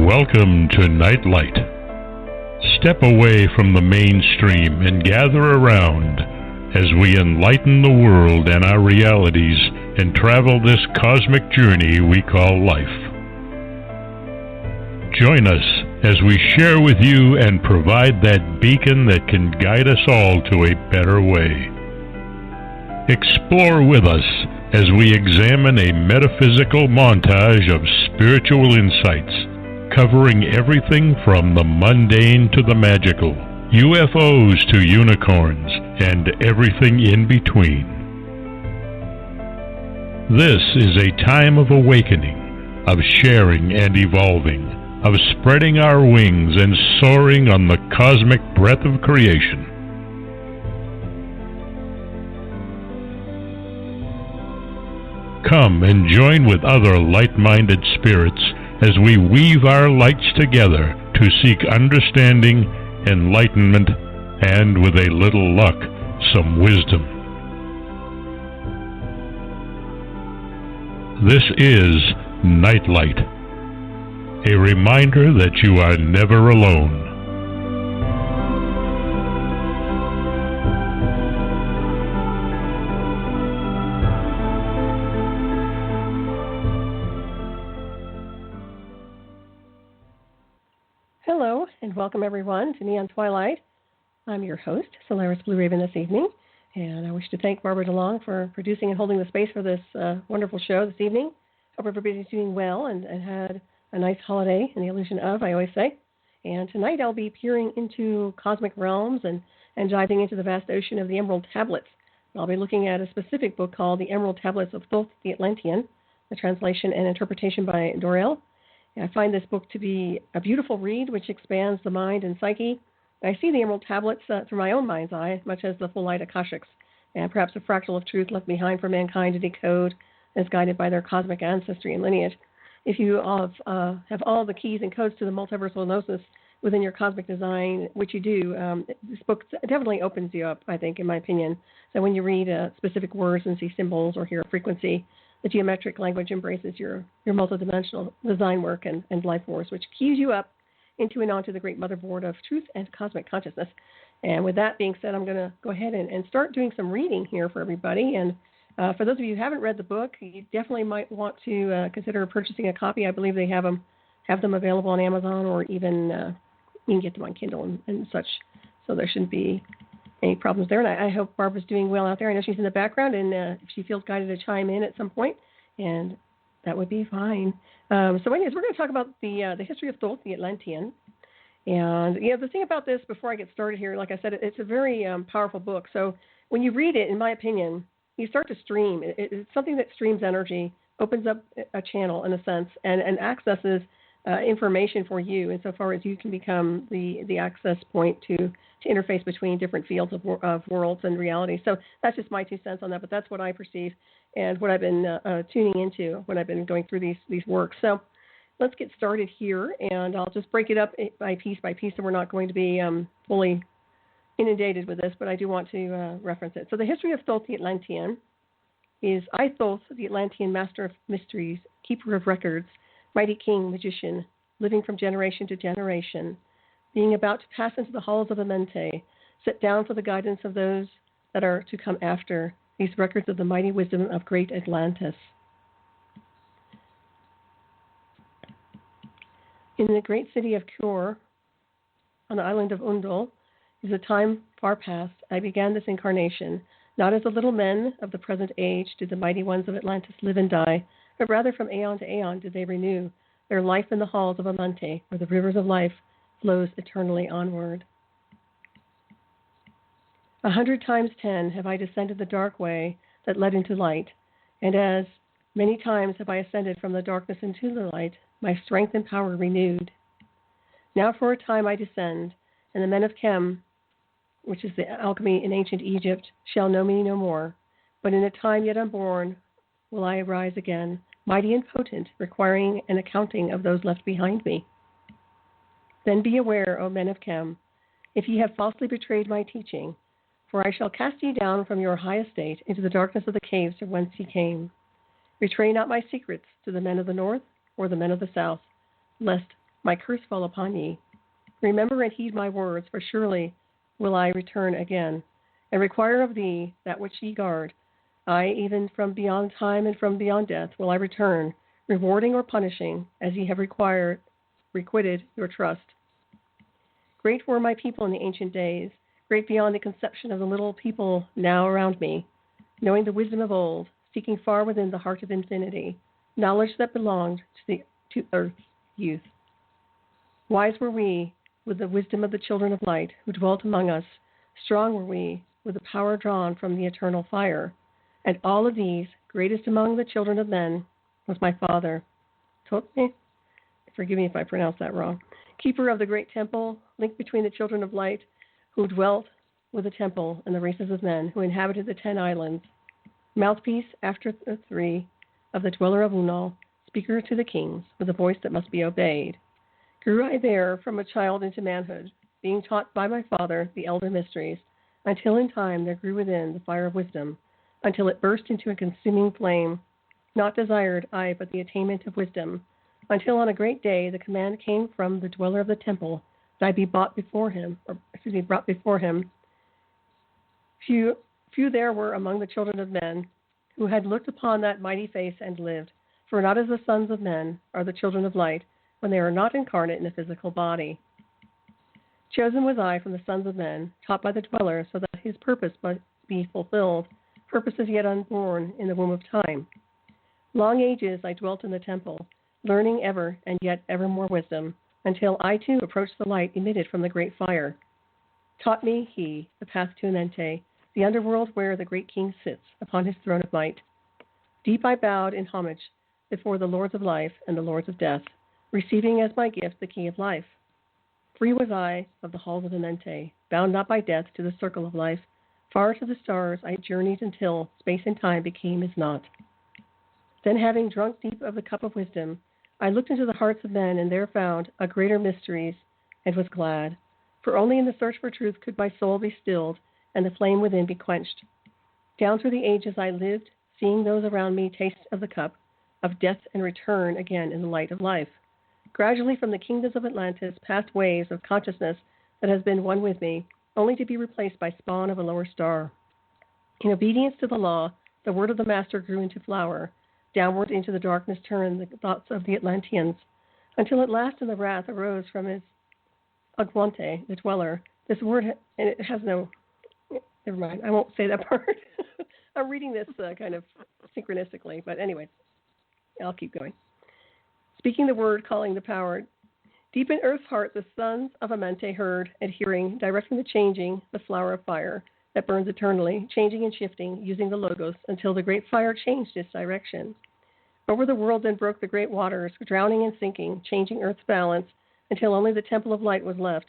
Welcome to Nightlight. Step away from the mainstream and gather around as we enlighten the world and our realities and travel this cosmic journey we call life. Join us as we share with you and provide that beacon that can guide us all to a better way. Explore with us as we examine a metaphysical montage of spiritual insights, covering everything from the mundane to the magical, UFOs to unicorns, and everything in between. This is a time of awakening, of sharing and evolving, of spreading our wings and soaring on the cosmic breath of creation. Come and join with other light-minded spirits as we weave our lights together to seek understanding, enlightenment, and, with a little luck, some wisdom. This is Nightlight, a reminder that you are never alone. Hello, and welcome everyone to Neon Twilight. I'm your host, Solaris BlueRaven, this evening, and I wish to thank Barbara DeLong for producing and holding the space for this wonderful show this evening. Hope everybody's doing well and had a nice holiday in the illusion of, I always say. And tonight I'll be peering into cosmic realms and diving into the vast ocean of the Emerald Tablets. I'll be looking at a specific book called The Emerald Tablets of Thoth, the Atlantean, the translation and interpretation by Dorel. I find this book to be a beautiful read, which expands the mind and psyche. I see the Emerald Tablets through my own mind's eye, much as the full light Akashics, and perhaps a fractal of truth left behind for mankind to decode as guided by their cosmic ancestry and lineage. If you have all the keys and codes to the multiversal gnosis within your cosmic design, which you do, this book definitely opens you up, I think, in my opinion. So when you read specific words and see symbols or hear a frequency, the geometric language embraces your multidimensional design work and life force, which keys you up into and onto the great motherboard of truth and cosmic consciousness. And with that being said, I'm going to go ahead and start doing some reading here for everybody. And for those of you who haven't read the book, you definitely might want to consider purchasing a copy. I believe they have them available on Amazon, or even you can get them on Kindle and such. So there shouldn't be any problems there. And I hope Barbara's doing well out there. I know she's in the background, and if she feels guided to chime in at some point, and that would be fine. So anyways, we're going to talk about the history of Thoth, the Atlantean. And the thing about this, before I get started here, like I said, it's a very powerful book. So when you read it, in my opinion, you start to stream. It's something that streams energy, opens up a channel in a sense, and accesses information for you insofar as you can become the access point to interface between different fields of worlds and reality. So that's just my 2 cents on that, but that's what I perceive and what I've been tuning into when I've been going through these works. So let's get started here, and I'll just break it up by piece, so we're not going to be fully inundated with this, but I do want to reference it. So the history of Thoth the Atlantean is I, Thoth, the Atlantean master of mysteries, keeper of records, mighty king, magician, living from generation to generation, being about to pass into the halls of Amente, set down for the guidance of those that are to come after, these records of the mighty wisdom of great Atlantis. In the great city of Kure, on the island of Undul, is a time far past, I began this incarnation. Not as the little men of the present age did the mighty ones of Atlantis live and die, but rather from aeon to aeon did they renew their life in the halls of Amente, where the rivers of life flows eternally onward. 100 times 10 have I descended the dark way that led into light, and as many times have I ascended from the darkness into the light, my strength and power renewed. Now for a time I descend, and the men of Chem, which is the alchemy in ancient Egypt, shall know me no more. But in a time yet unborn will I arise again, mighty and potent, requiring an accounting of those left behind me. Then be aware, O men of Chem, if ye have falsely betrayed my teaching, for I shall cast ye down from your high estate into the darkness of the caves from whence ye came. Betray not my secrets to the men of the north or the men of the south, lest my curse fall upon ye. Remember and heed my words, for surely will I return again, and require of thee that which ye guard. I, even from beyond time and from beyond death, will I return, rewarding or punishing, as ye have requited your trust. Great were my people in the ancient days, great beyond the conception of the little people now around me, knowing the wisdom of old, seeking far within the heart of infinity, knowledge that belonged to earth's youth. Wise were we with the wisdom of the children of light who dwelt among us. Strong were we with the power drawn from the eternal fire. And all of these, greatest among the children of men, was my father. Thoth, forgive me if I pronounce that wrong. Keeper of the great temple, link between the children of light who dwelt with the temple and the races of men who inhabited the 10 islands. Mouthpiece after the 3 of the dweller of Unal, speaker to the kings, with a voice that must be obeyed. Grew I there from a child into manhood, being taught by my father the elder mysteries, until in time there grew within the fire of wisdom, until it burst into a consuming flame. Not desired I but the attainment of wisdom, until on a great day the command came from the dweller of the temple that I be brought before him. Few there were among the children of men who had looked upon that mighty face and lived, for not as the sons of men are the children of light, when they are not incarnate in a physical body. Chosen was I from the sons of men, taught by the dweller, so that his purpose might be fulfilled, purposes yet unborn in the womb of time. Long ages I dwelt in the temple, learning ever and yet ever more wisdom, until I too approached the light emitted from the great fire. Taught me he the path to Amente, the underworld where the great king sits upon his throne of might. Deep I bowed in homage before the lords of life and the lords of death, receiving as my gift the key of life. Free was I of the halls of Amente, bound not by death to the circle of life. Far to the stars I journeyed until space and time became as naught. Then, having drunk deep of the cup of wisdom, I looked into the hearts of men and there found a greater mysteries, and was glad. For only in the search for truth could my soul be stilled and the flame within be quenched. Down through the ages I lived, seeing those around me taste of the cup of death and return again in the light of life. Gradually from the kingdoms of Atlantis passed waves of consciousness that has been one with me, only to be replaced by spawn of a lower star. In obedience to the law, the word of the master grew into flower. Downward into the darkness turned the thoughts of the Atlanteans, until at last in the wrath arose from his Aguante, the dweller. This word, and it has no, never mind, I won't say that part. I'm reading this kind of synchronistically, but anyway, I'll keep going. Speaking the word, calling the power. Deep in earth's heart, the sons of Amente heard, adhering, directing the changing, the flower of fire that burns eternally, changing and shifting, using the logos, until the great fire changed its direction. Over the world then broke the great waters, drowning and sinking, changing earth's balance, until only the temple of light was left.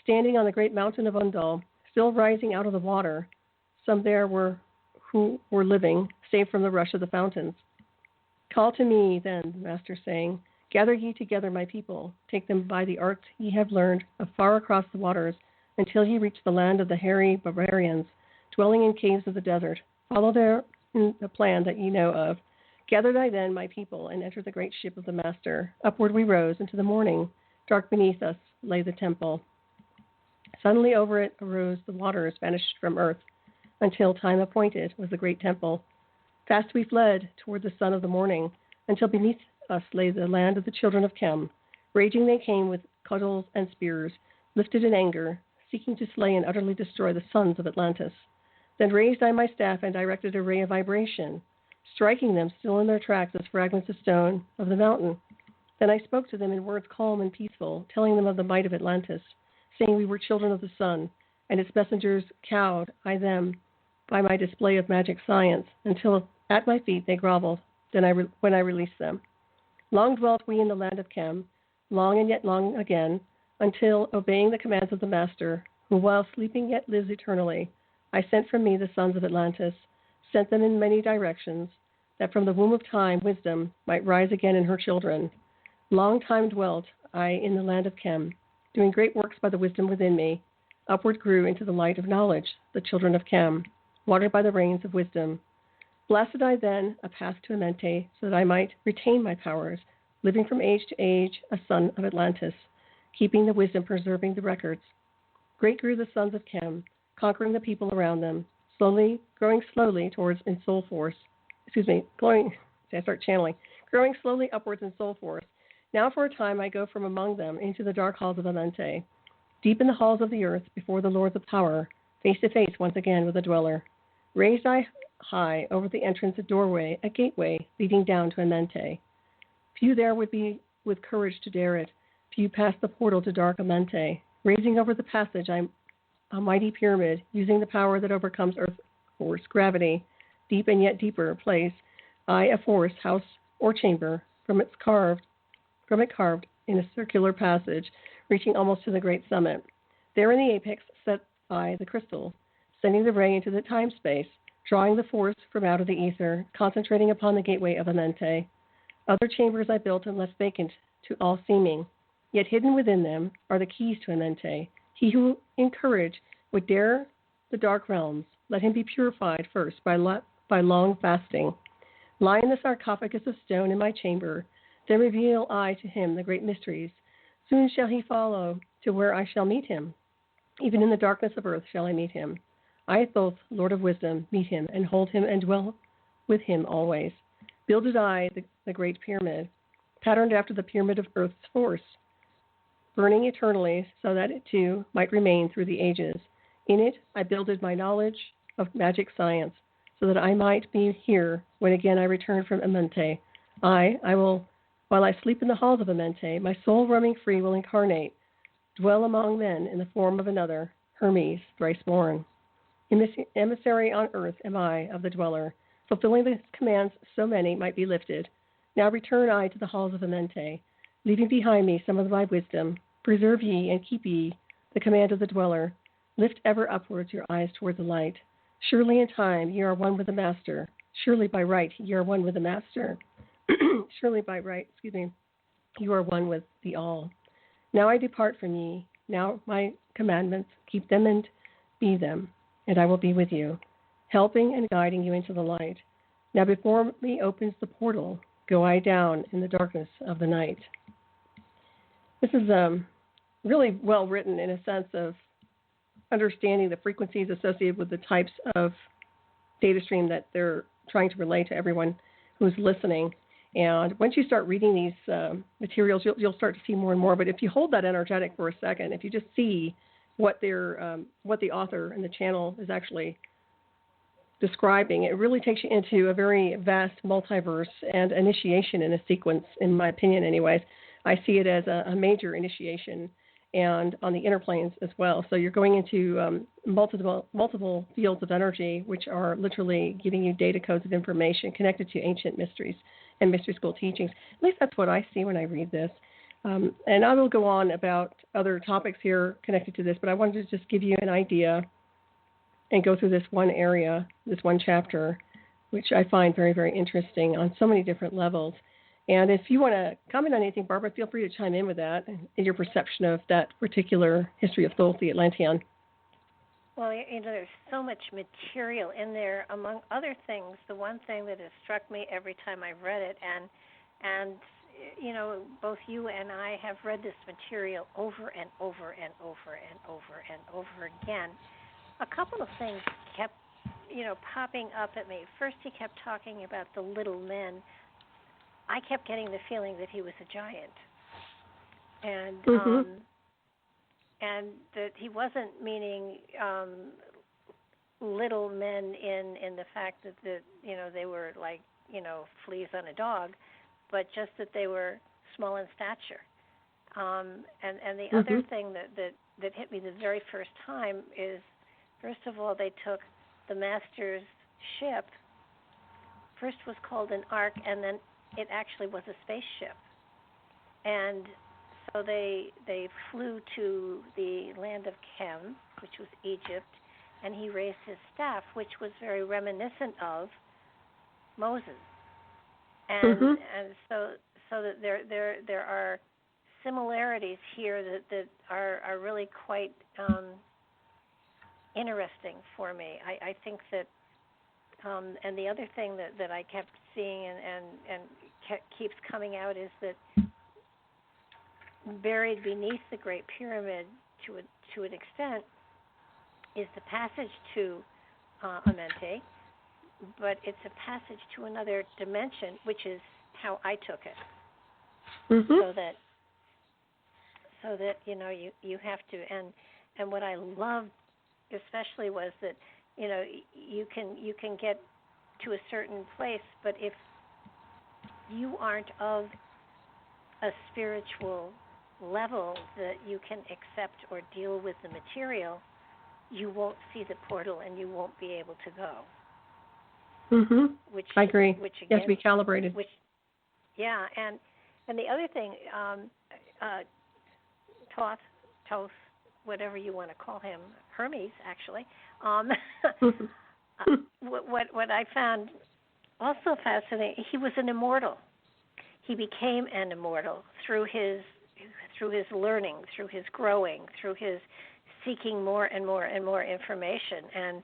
Standing on the great mountain of Undal, still rising out of the water, some there were who were living, saved from the rush of the fountains. Call to me, then, the master saying, gather ye together my people, take them by the arts ye have learned afar across the waters, until ye reach the land of the hairy barbarians, dwelling in caves of the desert. Follow there the plan that ye know of. Gather thy then my people, and enter the great ship of the master. Upward we rose into the morning. Dark beneath us lay the temple. Suddenly over it arose the waters, vanished from earth, until time appointed was the great temple. Fast we fled toward the sun of the morning, until beneath us lay the land of the children of Chem. Raging they came with cudgels and spears, lifted in anger, seeking to slay and utterly destroy the sons of Atlantis. Then raised I my staff and directed a ray of vibration, striking them still in their tracks as fragments of stone of the mountain. Then I spoke to them in words calm and peaceful, telling them of the might of Atlantis, saying we were children of the sun, and its messengers cowed I them by my display of magic science, until at my feet they groveled, when I released them. Long dwelt we in the land of Chem, long and yet long again, until, obeying the commands of the Master, who while sleeping yet lives eternally, I sent from me the sons of Atlantis, sent them in many directions, that from the womb of time wisdom might rise again in her children. Long time dwelt I in the land of Chem, doing great works by the wisdom within me. Upward grew into the light of knowledge the children of Chem, watered by the rains of wisdom. Blasted I then a path to Amente, so that I might retain my powers, living from age to age, a son of Atlantis, keeping the wisdom, preserving the records. Great grew the sons of Chem, conquering the people around them, growing slowly towards in soul force. Growing slowly upwards in soul force. Now for a time I go from among them into the dark halls of Amente, deep in the halls of the earth, before the lords of power, face to face once again with a dweller. Raised I high over the entrance, a doorway, a gateway leading down to Amente. Few there would be with courage to dare it. Few past the portal to dark Amente. Raising over the passage, I'm a mighty pyramid, using the power that overcomes earth force, gravity, deep and yet deeper place. I a force, house, or chamber, from it carved in a circular passage, reaching almost to the great summit. There in the apex set I the crystal, sending the ray into the time-space, drawing the force from out of the ether, concentrating upon the gateway of Amente. Other chambers I built and left vacant to all seeming, yet hidden within them are the keys to Amente. He who in courage would dare the dark realms, let him be purified first by long fasting. Lie in the sarcophagus of stone in my chamber, then reveal I to him the great mysteries. Soon shall he follow to where I shall meet him. Even in the darkness of earth shall I meet him. I, Thoth, Lord of Wisdom, meet him and hold him and dwell with him always. Builded I the great pyramid, patterned after the pyramid of earth's force, burning eternally so that it too might remain through the ages. In it I builded my knowledge of magic science, so that I might be here when again I return from Amente. While I sleep in the halls of Amente, my soul roaming free will incarnate, dwell among men in the form of another, Hermes, thrice born. Emissary on earth am I of the dweller, fulfilling the commands so many might be lifted. Now return I to the halls of Amente, leaving behind me some of my wisdom. Preserve ye and keep ye the command of the dweller. Lift ever upwards your eyes toward the light. Surely in time ye are one with the Master. Surely by right ye are one with the Master. Surely by right, you are one with the All. Now I depart from ye. Now my commandments, keep them and be them, and I will be with you, helping and guiding you into the light. Now before me opens the portal. Go I down in the darkness of the night. This is really well written in a sense of understanding the frequencies associated with the types of data stream that they're trying to relay to everyone who's listening. And once you start reading these materials, you'll start to see more and more. But if you hold that energetic for a second, if you just see what the author and the channel is actually describing, it really takes you into a very vast multiverse and initiation in a sequence, in my opinion anyways. I see it as a major initiation, and on the inner planes as well. So you're going into multiple fields of energy, which are literally giving you data codes of information connected to ancient mysteries and mystery school teachings. At least that's what I see when I read this. And I will go on about other topics here connected to this, but I wanted to just give you an idea and go through this one area, this one chapter, which I find very, very interesting on so many different levels. And if you want to comment on anything, Barbara, feel free to chime in with that and your perception of that particular history of Thoth, the Atlantean. Well, there's so much material in there. Among other things, the one thing that has struck me every time I've read it, and both you and I have read this material over and over and over and over and over again. A couple of things kept, popping up at me. First, he kept talking about the little men. I kept getting the feeling that he was a giant, and that he wasn't meaning little men in the fact that they were like fleas on a dog, but just that they were small in stature. And the other thing that hit me the very first time is, first of all, they took the Master's ship. First was called an Ark, and then it actually was a spaceship. And so they flew to the land of Chem, which was Egypt, and he raised his staff, which was very reminiscent of Moses. And so that there are similarities here that are really quite interesting for me. I think that, and the other thing that I kept seeing and keeps coming out is that buried beneath the Great Pyramid, to an extent, is the passage to Amenti, but it's a passage to another dimension, which is how I took it. So that you have to, and what I loved especially was that you can get to a certain place, but if you aren't of a spiritual level that you can accept or deal with the material, you won't see the portal and you won't be able to go. I agree. Which again, you have to be calibrated. And the other thing, Thoth, whatever you want to call him, Hermes actually. What I found also fascinating, he was an immortal. He became an immortal through his learning, through his growing, through his seeking more and more and more information, and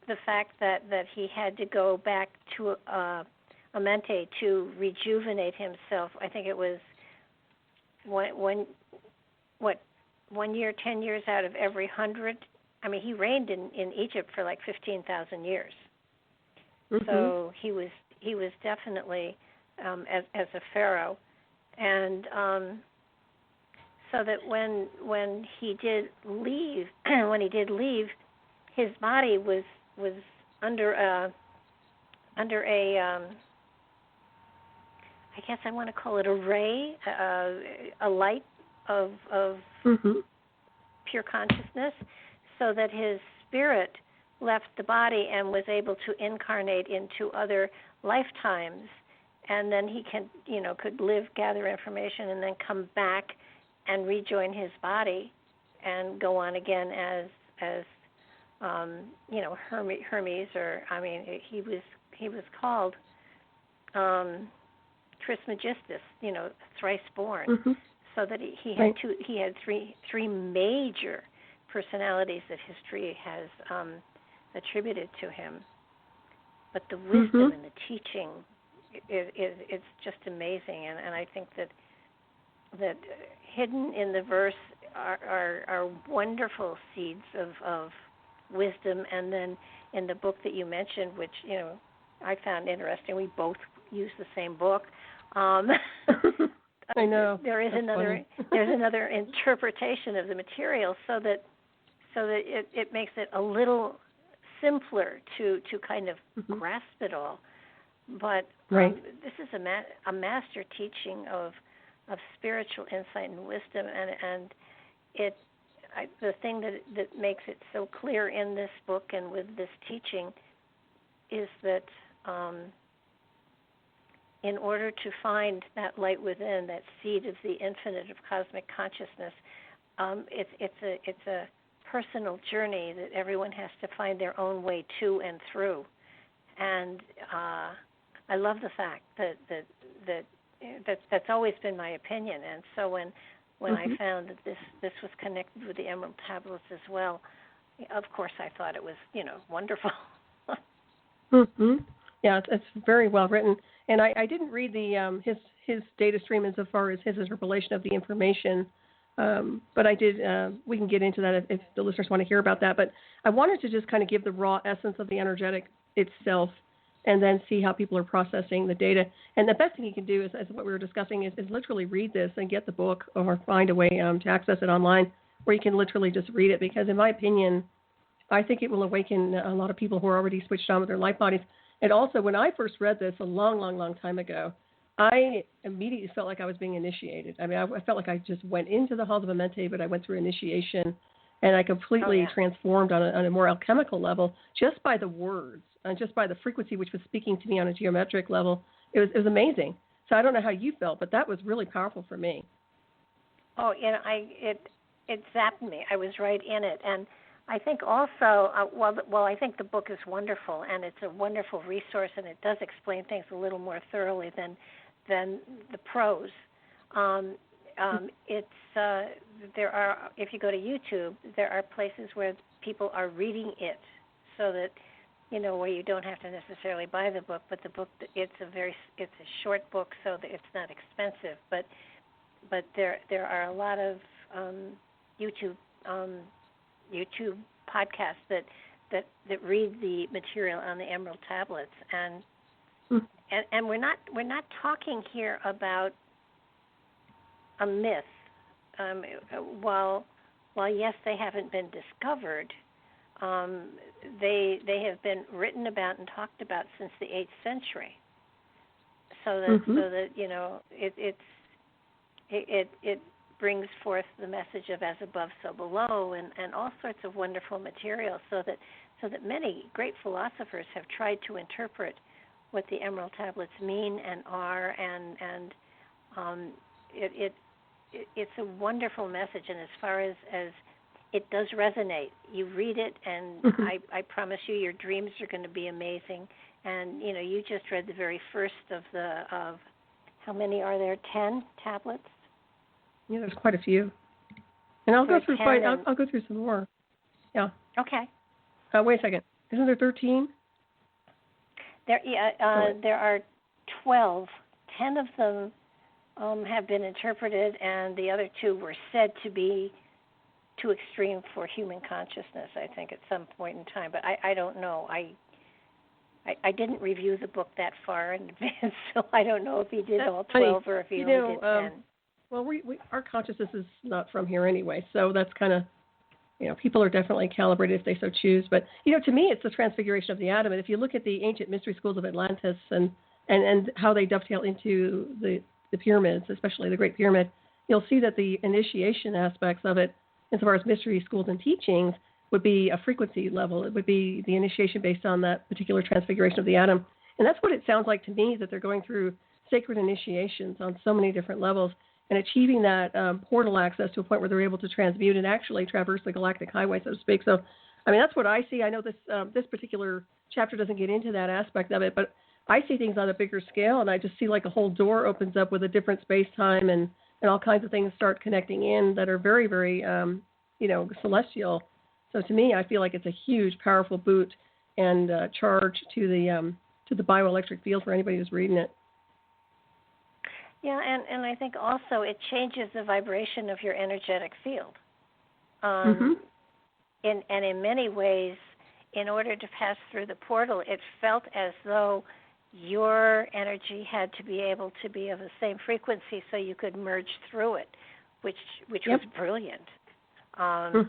the fact that he had to go back to Amenti to rejuvenate himself. I think it was 1 year, 10 years out of every 100. I mean, he reigned in Egypt for like 15,000 years. So he was definitely as a pharaoh, and so that when he did leave, his body was under a I guess I want to call it a ray, a light of pure consciousness, so that his spirit left the body and was able to incarnate into other lifetimes, and then he could live, gather information, and then come back and rejoin his body and go on again as Hermes, or he was called Trismegistus, thrice born, so that he had three major personalities that history has attributed to him. But the wisdom and the teaching it's just amazing, and I think that hidden in the verse are wonderful seeds of wisdom. And then in the book that you mentioned, which I found interesting, we both use the same book. I know. There's another interpretation of the material, so that it makes it a little simpler to kind of grasp it all. But this is a master teaching of spiritual insight and wisdom, and the thing that makes it so clear in this book and with this teaching is that in order to find that light within, that seed of the infinite of cosmic consciousness, it's a personal journey that everyone has to find their own way to and through. And I love the fact that's always been my opinion. And so when I found that this was connected with the Emerald Tablets as well, of course I thought it was wonderful. Yeah, it's very well written. And I didn't read the his data stream insofar as his interpolation of the information, but I did. We can get into that if the listeners want to hear about that. But I wanted to just kind of give the raw essence of the energetic itself, and then see how people are processing the data. And the best thing you can do is, as what we were discussing, is literally read this and get the book, or find a way to access it online where you can literally just read it. Because in my opinion, I think it will awaken a lot of people who are already switched on with their life bodies. And also, when I first read this a long, long, long time ago, I immediately felt like I was being initiated. I mean, I felt like I just went into the halls of Amenti, but I went through initiation, and I completely transformed on a more alchemical level just by the words and just by the frequency which was speaking to me on a geometric level. It was amazing. So I don't know how you felt, but that was really powerful for me. Oh, it zapped me. I was right in it. And I think also, I think the book is wonderful, and it's a wonderful resource, and it does explain things a little more thoroughly than the prose. There are, if you go to YouTube, there are places where people are reading it, so that where you don't have to necessarily buy the book, but the book, it's a short book, so that it's not expensive. But there are a lot of YouTube podcasts that read the material on the Emerald Tablets, and we're not talking here about a myth. While yes, they haven't been discovered, they have been written about and talked about since the 8th century. So that it brings forth the message of as above, so below, and all sorts of wonderful material. So that many great philosophers have tried to interpret what the Emerald Tablets mean and are, and it's a wonderful message. And as far as it does resonate, you read it, and I promise you, your dreams are going to be amazing. And you just read the very first of how many are there? 10 tablets. Yeah, there's quite a few. And I'll go through I'll go through some more. Yeah. Okay. Wait a second. Isn't there 13? There are 12. 10 of them have been interpreted, and the other 2 were said to be too extreme for human consciousness, I think, at some point in time. But I don't know. I didn't review the book that far in advance, so I don't know if he did all 12 or if he only did 10. Well, our consciousness is not from here anyway, so that's kind of, people are definitely calibrated if they so choose. But, to me, it's the transfiguration of the atom. And if you look at the ancient mystery schools of Atlantis and how they dovetail into the pyramids, especially the Great Pyramid, you'll see that the initiation aspects of it, as far as mystery schools and teachings, would be a frequency level. It would be the initiation based on that particular transfiguration of the atom. And that's what it sounds like to me, that they're going through sacred initiations on so many different levels and achieving that portal access to a point where they're able to transmute and actually traverse the galactic highway, so to speak. So, that's what I see. I know this particular chapter doesn't get into that aspect of it, but I see things on a bigger scale, and I just see like a whole door opens up with a different space-time and all kinds of things start connecting in that are very, very, celestial. So to me, I feel like it's a huge, powerful boot and charge to the bioelectric field for anybody who's reading it. Yeah, and I think also it changes the vibration of your energetic field. And in many ways, in order to pass through the portal, it felt as though your energy had to be able to be of the same frequency so you could merge through it, which was brilliant. And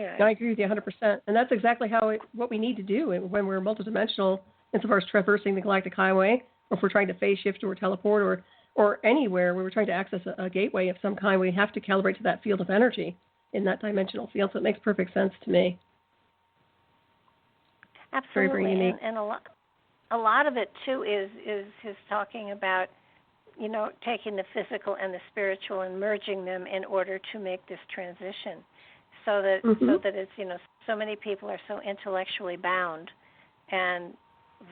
I agree with you 100%. And that's exactly what we need to do when we're multidimensional, insofar as traversing the galactic highway, or if we're trying to phase shift or teleport or anywhere where we're trying to access a gateway of some kind. We have to calibrate to that field of energy in that dimensional field. So it makes perfect sense to me. Absolutely. Very, very unique. And a lot of it too is his talking about, taking the physical and the spiritual and merging them in order to make this transition, so that it's, so many people are so intellectually bound and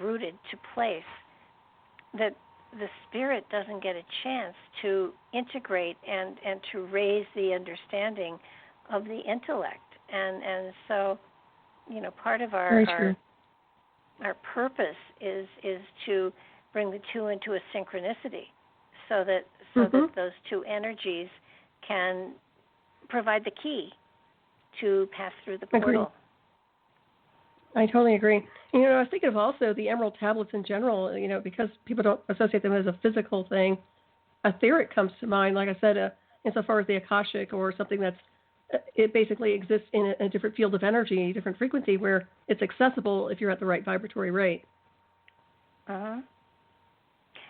rooted to place that the spirit doesn't get a chance to integrate and to raise the understanding of the intellect. And so, part of our purpose is to bring the two into a synchronicity, so that those two energies can provide the key to pass through the portal. I totally agree. I was thinking of also the Emerald Tablets in general, because people don't associate them as a physical thing. Etheric comes to mind, like I said, insofar as the Akashic, or something it basically exists in a different field of energy, a different frequency, where it's accessible if you're at the right vibratory rate. And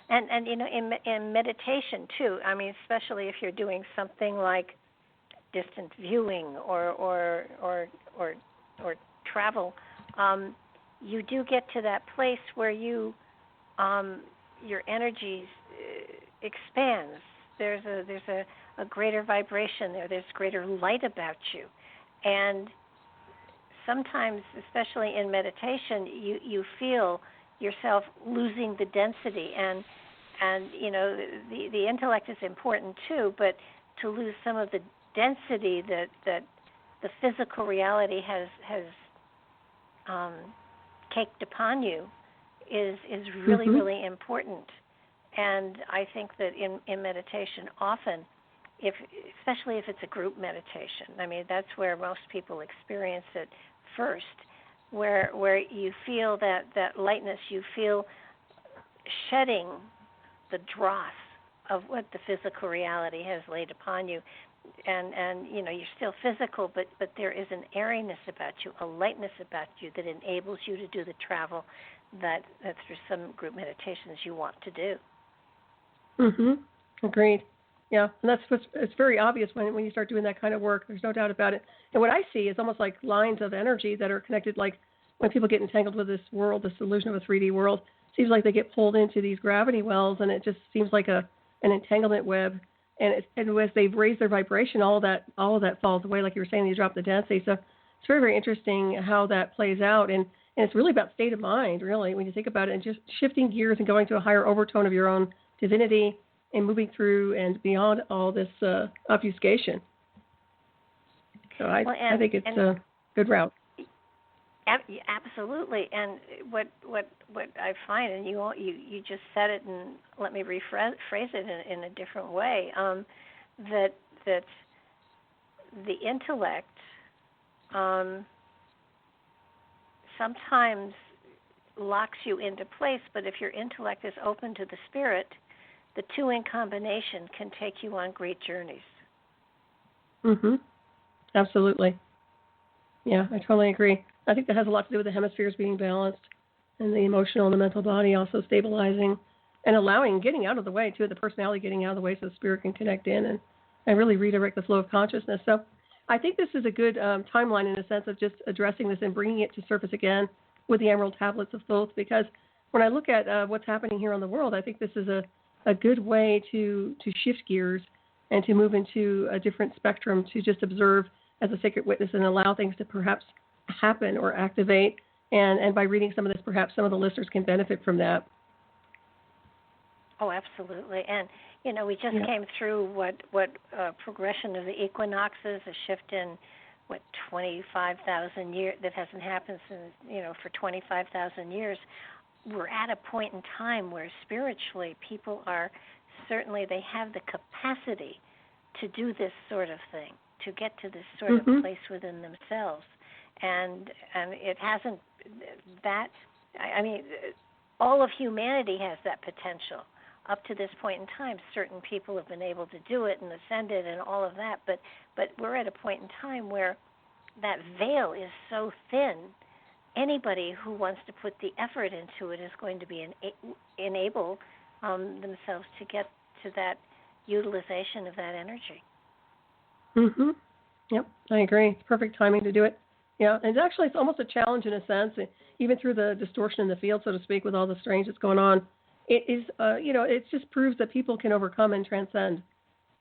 in meditation too. Especially if you're doing something like distant viewing or travel, you do get to that place where your energy expands. There's a greater vibration there. There's greater light about you, and sometimes, especially in meditation, you feel yourself losing the density, and the intellect is important too, but to lose some of the density that the physical reality has caked upon you is really, Mm-hmm. really important. And I think that in meditation, often, especially if it's a group meditation, I mean, that's where most people experience it first, where you feel that lightness, you feel shedding the dross of what the physical reality has laid upon you. And you know, you're still physical, but there is an airiness about you, a lightness about you that enables you to do the travel that through some group meditations you want to do. Agreed. Yeah, and it's very obvious when you start doing that kind of work. There's no doubt about it. And what I see is almost like lines of energy that are connected. Like when people get entangled with this world, this illusion of a 3D world, it seems like they get pulled into these gravity wells, and it just seems like an entanglement web. And as they've raised their vibration, all of that falls away. Like you were saying, you drop the density. So it's very, very interesting how that plays out. And it's really about state of mind, really, when you think about it, and just shifting gears and going to a higher overtone of your own divinity and moving through and beyond all this obfuscation. So I think it's a good route. Absolutely. And what I find, and you just said it, and let me rephrase it in a different way, that the intellect sometimes locks you into place, but if your intellect is open to the spirit, the two in combination can take you on great journeys. Absolutely. Yeah, I totally agree. I think that has a lot to do with the hemispheres being balanced and the emotional and the mental body also stabilizing and getting out of the way, too, the personality getting out of the way so the spirit can connect in and really redirect the flow of consciousness. So I think this is a good timeline in a sense of just addressing this and bringing it to surface again with the Emerald Tablets of Thoth, because when I look at what's happening here on the world, I think this is a good way to shift gears and to move into a different spectrum, to just observe as a sacred witness and allow things to perhaps happen or activate. And by reading some of this, perhaps some of the listeners can benefit from that. Oh, absolutely. And, you know, we just came through what progression of the equinoxes, a shift in, 25,000 years, that hasn't happened since, for 25,000 years. We're at a point in time where spiritually people are certainly, they have the capacity to do this sort of thing, to get to this sort of place within themselves. And it hasn't, I mean, all of humanity has that potential. Up to this point in time, certain people have been able to do it and ascended and all of that, but we're at a point in time where that veil is so thin, anybody who wants to put the effort into it is going to be enable themselves to get to that utilization of that energy. Yep, I agree. It's perfect timing to do it. Yeah, and actually it's almost a challenge in a sense, even through the distortion in the field, so to speak, with all the strange that's going on. It is, it just proves that people can overcome and transcend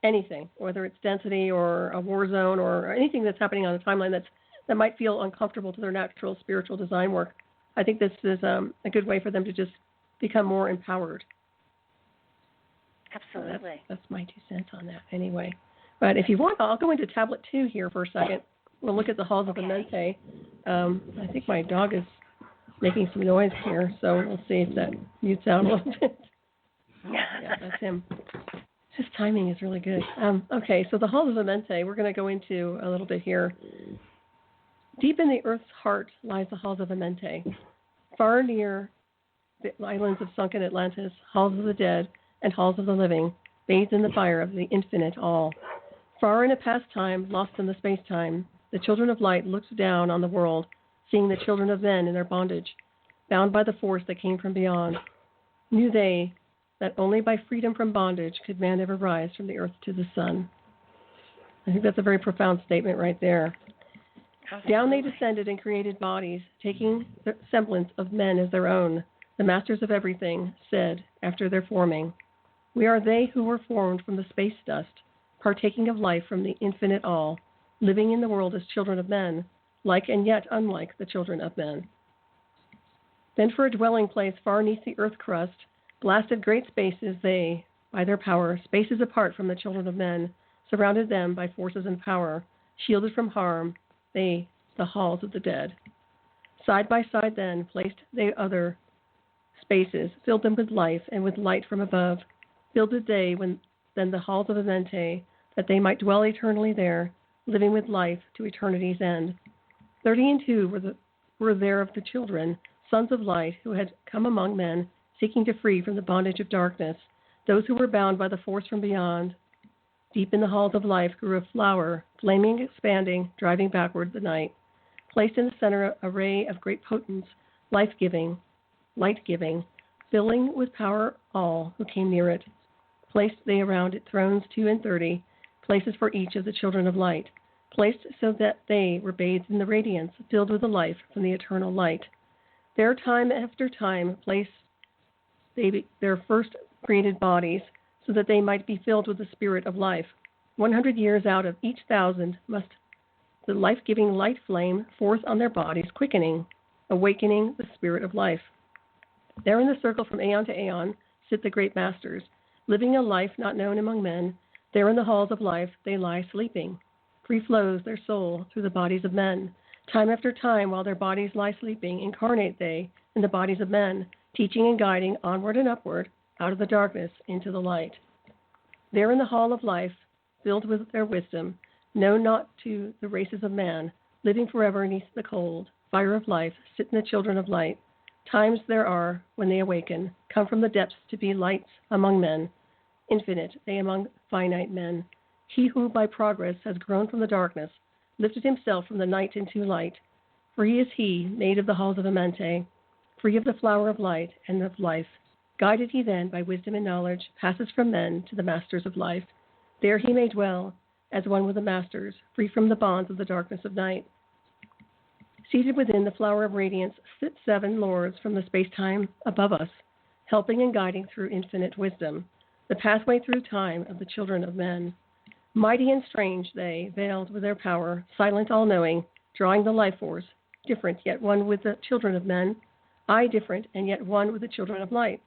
anything, whether it's density or a war zone or anything that's happening on the timeline that might feel uncomfortable to their natural spiritual design work. I think this is a good way for them to just become more empowered. Absolutely. That's my 2 cents on that anyway. But if you want, I'll go into tablet 2 here for a second. We'll look at the halls of the Mente. I think my dog is making some noise here, so we'll see if that mutes out a little bit. Yeah, that's him. His timing is really good. Okay, so the halls of the Mente, we're going to go into a little bit here. Deep in the earth's heart lies the halls of the Mente. Far near the islands of sunken Atlantis, halls of the dead and halls of the living, bathed in the fire of the infinite all. Far in a past time, lost in the space-time, the children of light looked down on the world, seeing the children of men in their bondage, bound by the force that came from beyond. Knew they that only by freedom from bondage could man ever rise from the earth to the sun. I think that's a very profound statement right there. Down they descended and created bodies, taking the semblance of men as their own. The masters of everything said, after their forming, "We are they who were formed from the space dust, partaking of life from the infinite all, living in the world as children of men, like and yet unlike the children of men." Then for a dwelling place far neath the earth crust, blasted great spaces they, by their power, spaces apart from the children of men, surrounded them by forces and power, shielded from harm, they, the halls of the dead. Side by side then placed they other spaces, filled them with life and with light from above. Builded they then the halls of Amente, that they might dwell eternally there, living with life to eternity's end. 32 were there of the children, sons of light, who had come among men, seeking to free from the bondage of darkness, those who were bound by the force from beyond. Deep in the halls of life grew a flower, flaming, expanding, driving backward the night. Placed in the center a ray of great potence, life-giving, light-giving, filling with power all who came near it. Placed they around it thrones 32, places for each of the children of light, placed so that they were bathed in the radiance, filled with the life from the eternal light. There, time after time, placed they their first created bodies, so that they might be filled with the spirit of life. 100 years out of each 1,000 must the life-giving light flame forth on their bodies, quickening, awakening the spirit of life. There in the circle from aeon to aeon sit the great masters, living a life not known among men. There in the halls of life they lie sleeping. Free flows their soul through the bodies of men. Time after time, while their bodies lie sleeping, incarnate they in the bodies of men, teaching and guiding onward and upward, out of the darkness into the light. There in the hall of life, filled with their wisdom, known not to the races of man, living forever beneath the cold fire of life, sit in the children of light. Times there are when they awaken, come from the depths to be lights among men, infinite they among finite men. He who by progress has grown from the darkness, lifted himself from the night into light. Free is he, made of the halls of Amente, free of the flower of light and of life. Guided he then by wisdom and knowledge, passes from men to the masters of life. There he may dwell as one with the masters, free from the bonds of the darkness of night. Seated within the flower of radiance sit 7 lords from the space-time above us, helping and guiding through infinite wisdom, the pathway through time of the children of men. Mighty and strange they, veiled with their power, silent all-knowing, drawing the life force, different yet one with the children of men, I different and yet one with the children of light.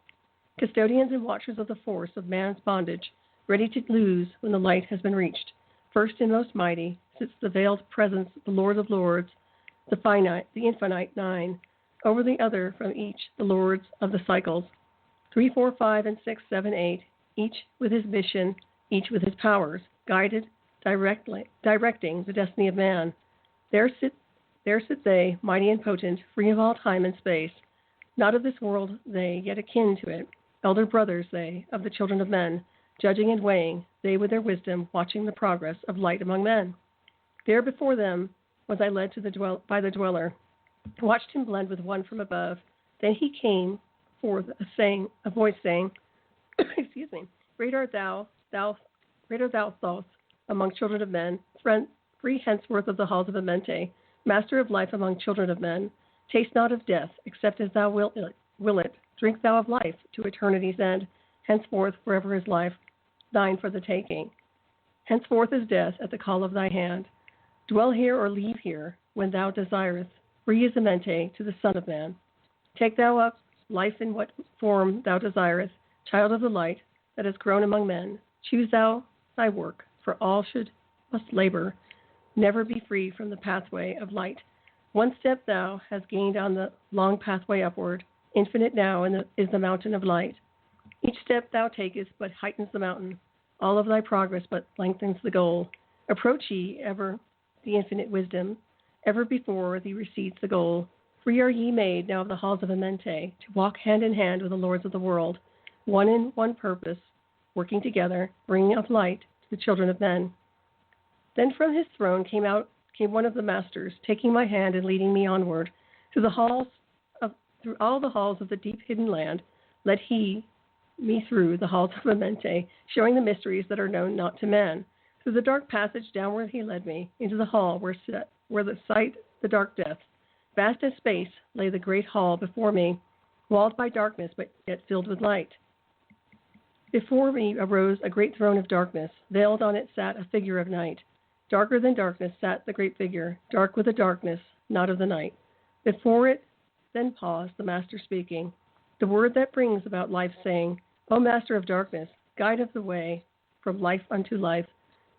Custodians and watchers of the force of man's bondage, ready to lose when the light has been reached. First and most mighty sits the veiled presence of the Lord of Lords, the finite, the infinite 9. Over the other from each, the lords of the cycles, 3, 4, 5, and 6, 7, 8, each with his mission, each with his powers, guided, directing the destiny of man. There sit they, mighty and potent, free of all time and space. Not of this world they, yet akin to it. Elder brothers they, of the children of men, judging and weighing, they with their wisdom, watching the progress of light among men. There before them was I led to by the dweller, watched him blend with one from above. Then he came forth a voice saying, excuse me, great art thou, Thoth, among children of men, free henceforth of the halls of Amente, master of life among children of men. Taste not of death, except as thou wilt it. Drink thou of life to eternity's end. Henceforth forever is life, thine for the taking. Henceforth is death at the call of thy hand. Dwell here or leave here, when thou desirest. Free is Amente to the Son of Man. Take thou up life in what form thou desirest, child of the light that has grown among men. Choose thou thy work, for all must labor, never be free from the pathway of light. One step thou hast gained on the long pathway upward. Infinite now is the mountain of light. Each step thou takest but heightens the mountain. All of thy progress but lengthens the goal. Approach ye ever the infinite wisdom. Ever before thee recedes the goal. Free are ye made now of the halls of Amente, to walk hand in hand with the lords of the world, one in one purpose, working together, bringing of light to the children of men. Then from his throne came one of the masters, taking my hand and leading me onward. Through all the halls of the deep hidden land, led he me through the halls of Amente, showing the mysteries that are known not to man. Through the dark passage downward he led me, into the hall where the sight, the dark depth. Vast as space lay the great hall before me, walled by darkness but yet filled with light. Before me arose a great throne of darkness. Veiled on it sat a figure of night. Darker than darkness sat the great figure, dark with the darkness, not of the night. Before it then paused the master speaking, the word that brings about life, saying, O master of darkness, guide of the way from life unto life.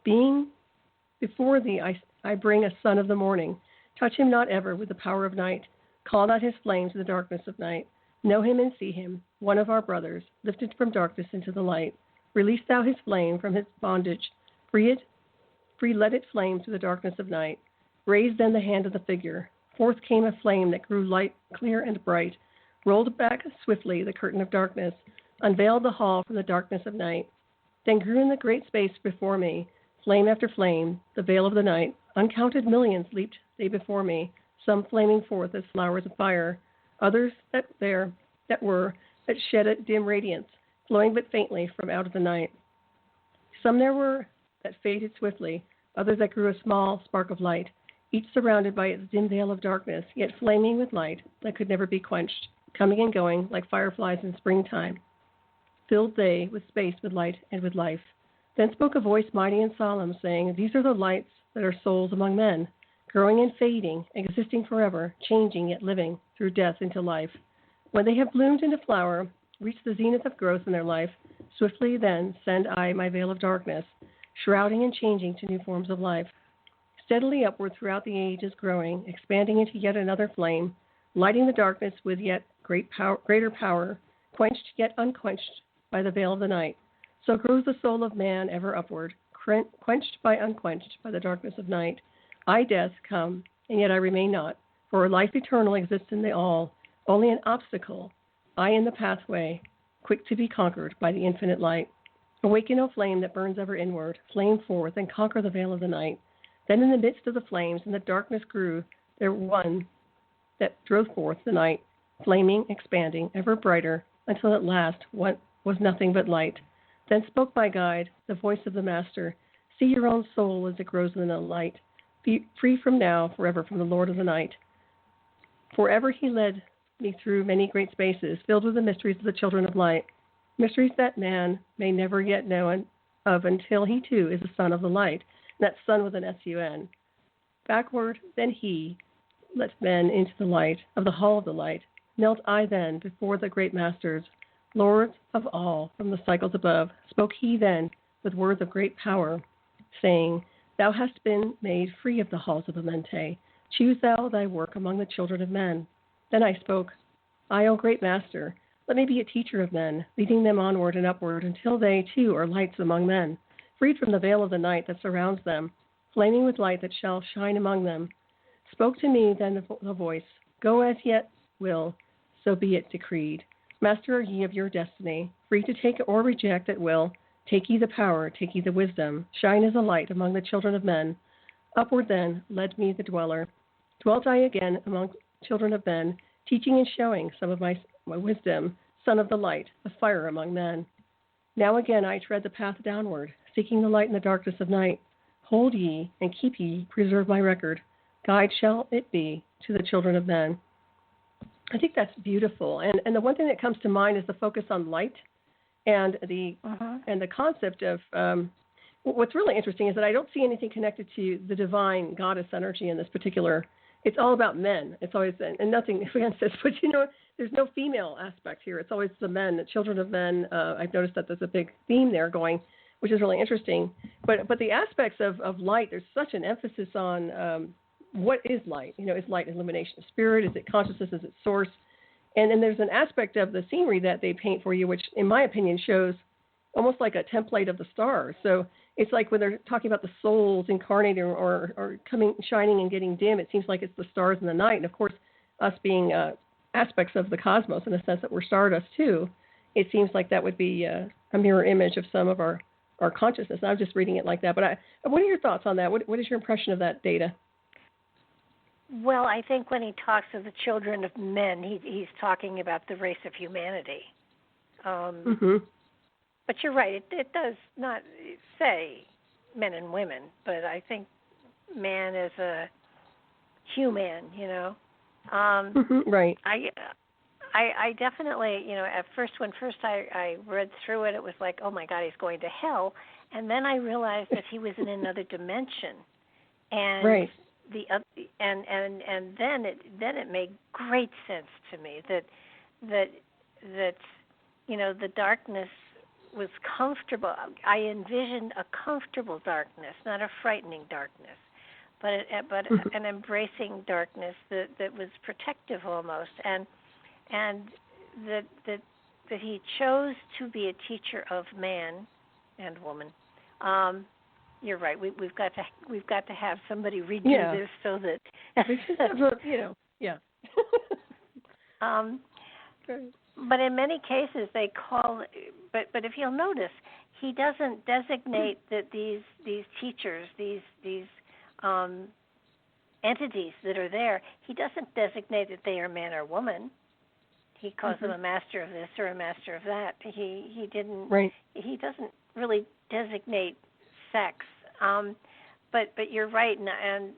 Being before thee, I bring a son of the morning. Touch him not ever with the power of night. Call not his flame to the darkness of night. Know him and see him, one of our brothers, lifted from darkness into the light. Release thou his flame from his bondage. Free let it flame through the darkness of night. Raise then the hand of the figure. Forth came a flame that grew light, clear and bright, rolled back swiftly the curtain of darkness, unveiled the hall from the darkness of night. Then grew in the great space before me, flame after flame, the veil of the night. Uncounted millions leaped they before me, some flaming forth as flowers of fire, others that shed a dim radiance, flowing but faintly from out of the night. Some there were that faded swiftly, others that grew a small spark of light, each surrounded by its dim veil of darkness, yet flaming with light that could never be quenched, coming and going like fireflies in springtime. Filled they with space, with light, and with life. Then spoke a voice mighty and solemn, saying, These are the lights that are souls among men, growing and fading, existing forever, changing yet living, through death into life. When they have bloomed into flower, reached the zenith of growth in their life, swiftly then send I my veil of darkness, shrouding and changing to new forms of life. Steadily upward throughout the ages growing, expanding into yet another flame, lighting the darkness with yet greater power, quenched yet unquenched by the veil of the night. So grows the soul of man ever upward, quenched by unquenched by the darkness of night. I, death, come, and yet I remain not, for life eternal exists in the all, only an obstacle, I in the pathway, quick to be conquered by the infinite light. Awaken, O flame that burns ever inward, flame forth and conquer the veil of the night. Then in the midst of the flames and the darkness grew there one that drove forth the night, flaming, expanding, ever brighter, until at last what was nothing but light. Then spoke my guide, the voice of the Master, See your own soul as it grows in the light. Be free from now, forever from the Lord of the night. Forever he led me through many great spaces, filled with the mysteries of the children of light, mysteries that man may never yet know of until he too is a son of the light, and that son with an S-U-N. Backward then he let men into the light of the hall of the light. Knelt I then before the great masters, lords of all from the cycles above. Spoke he then with words of great power, saying, Thou hast been made free of the halls of Amente. Choose thou thy work among the children of men. Then I spoke, I, O great master, let me be a teacher of men, leading them onward and upward until they too are lights among men, freed from the veil of the night that surrounds them, flaming with light that shall shine among them. Spoke to me then the voice, Go as yet will, so be it decreed. Master are ye of your destiny, free to take or reject at will. Take ye the power, take ye the wisdom, shine as a light among the children of men. Upward then led me the dweller. Dwelt I again among children of men, teaching and showing some of my wisdom, son of the light, a fire among men. Now again I tread the path downward, seeking the light in the darkness of night. Hold ye and keep ye, preserve my record. Guide shall it be to the children of men. I think that's beautiful. And the one thing that comes to mind is the focus on light and the concept of what's really interesting is that I don't see anything connected to the divine goddess energy in this particular. It's all about men. It's always, and nothing against this, but there's no female aspect here. It's always the men, the children of men. I've noticed that there's a big theme there going, which is really interesting. But the aspects of light, there's such an emphasis on what is light? Is light illumination of spirit? Is it consciousness? Is it source? And then there's an aspect of the scenery that they paint for you, which in my opinion shows almost like a template of the stars. So it's like when they're talking about the souls incarnating or coming, shining and getting dim, it seems like it's the stars in the night. And of course, us being aspects of the cosmos in the sense that we're stardust too, it seems like that would be a mirror image of some of our consciousness. And I was just reading it like that. But what are your thoughts on that? What is your impression of that data? Well, I think when he talks of the children of men, he's talking about the race of humanity. But you're right. It does not say men and women, but I think man is a human, Right. I definitely, at first, when I read through it, it was like, oh my God, he's going to hell. And then I realized that he was in another dimension. And right. And then it made great sense to me that the darkness was comfortable. I envisioned a comfortable darkness, not a frightening darkness, but an embracing darkness that was protective almost, and that he chose to be a teacher of man and woman. You're right. We've got to have somebody redo this so that yeah. But in many cases they call. But if you'll notice, he doesn't designate that these teachers, these entities that are there. He doesn't designate that they are man or woman. He calls them a master of this or a master of that. He didn't. Right. He doesn't really designate sex. But you're right, and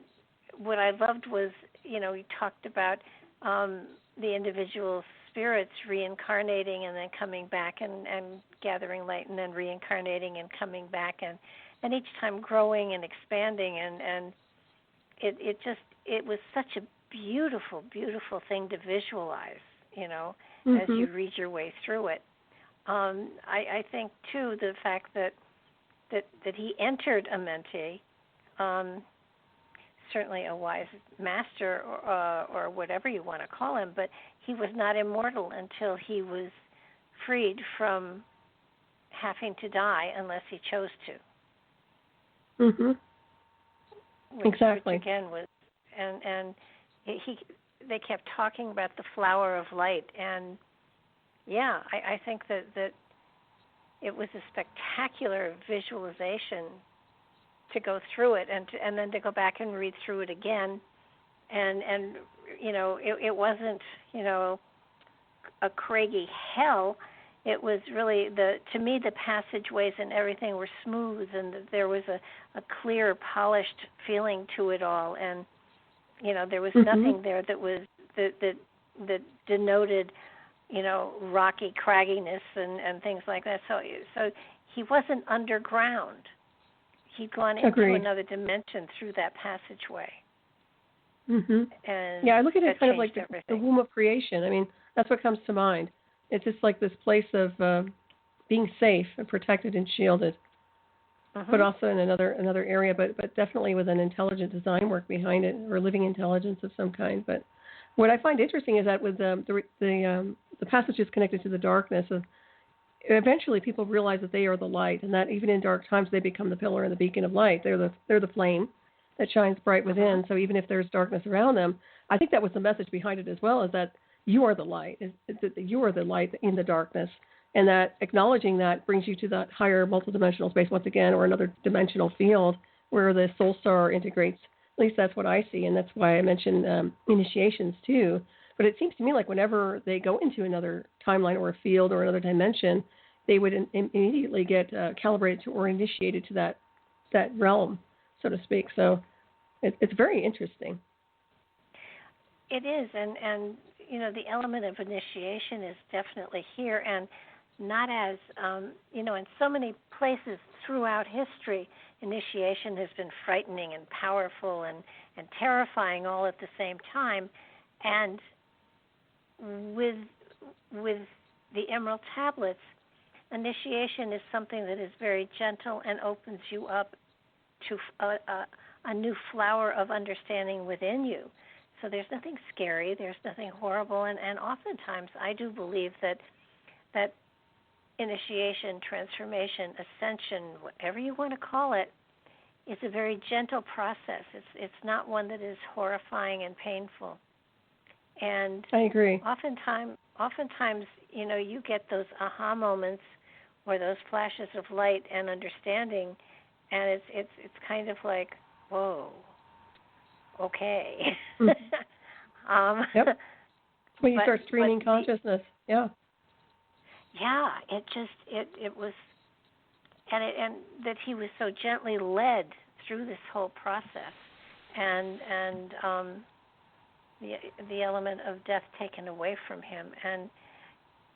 what I loved was, he talked about the individual spirits reincarnating and then coming back and gathering light and then reincarnating and coming back and each time growing and expanding and it was such a beautiful, beautiful thing to visualize, as you read your way through it. I think too the fact that he entered Amenti, certainly a wise master or whatever you want to call him, but he was not immortal until he was freed from having to die unless he chose to. Exactly. Which again was, and they kept talking about the flower of light, and I think that it was a spectacular visualization to go through it and then to go back and read through it again, and it wasn't a craggy hell. It was really to me the passageways and everything were smooth, and there was a clear, polished feeling to it all, and there was nothing there that was that denoted rocky cragginess and things like that. So he wasn't underground. He'd gone into another dimension through that passageway. And I look at it kind of like the womb of creation. I mean, that's what comes to mind. It's just like this place of being safe and protected and shielded, but also in another area, but definitely with an intelligent design work behind it, or living intelligence of some kind. But what I find interesting is that with the passages connected to the darkness, eventually people realize that they are the light, and that even in dark times they become the pillar and the beacon of light. They're the flame that shines bright within. So even if there's darkness around them, I think that was the message behind it as well, is that you are the light, that you are the light in the darkness, and that acknowledging that brings you to that higher multidimensional space once again, or another dimensional field where the soul star integrates. At least that's what I see, and that's why I mentioned initiations too. But it seems to me like whenever they go into another timeline or a field or another dimension, they would immediately get calibrated to or initiated to that realm, so to speak. So it's very interesting. It is, and the element of initiation is definitely here, and not as, in so many places throughout history, initiation has been frightening and powerful and terrifying all at the same time. And with the Emerald Tablets, initiation is something that is very gentle and opens you up to a new flower of understanding within you. So there's nothing scary, there's nothing horrible, and oftentimes I do believe that initiation, transformation, ascension, whatever you want to call it, is a very gentle process. It's not one that is horrifying and painful. And I agree. Oftentimes, you get those aha moments or those flashes of light and understanding, and it's kind of like, whoa, okay. Yep. When you start streaming consciousness, yeah. Yeah, it was, and that he was so gently led through this whole process, and the element of death taken away from him, and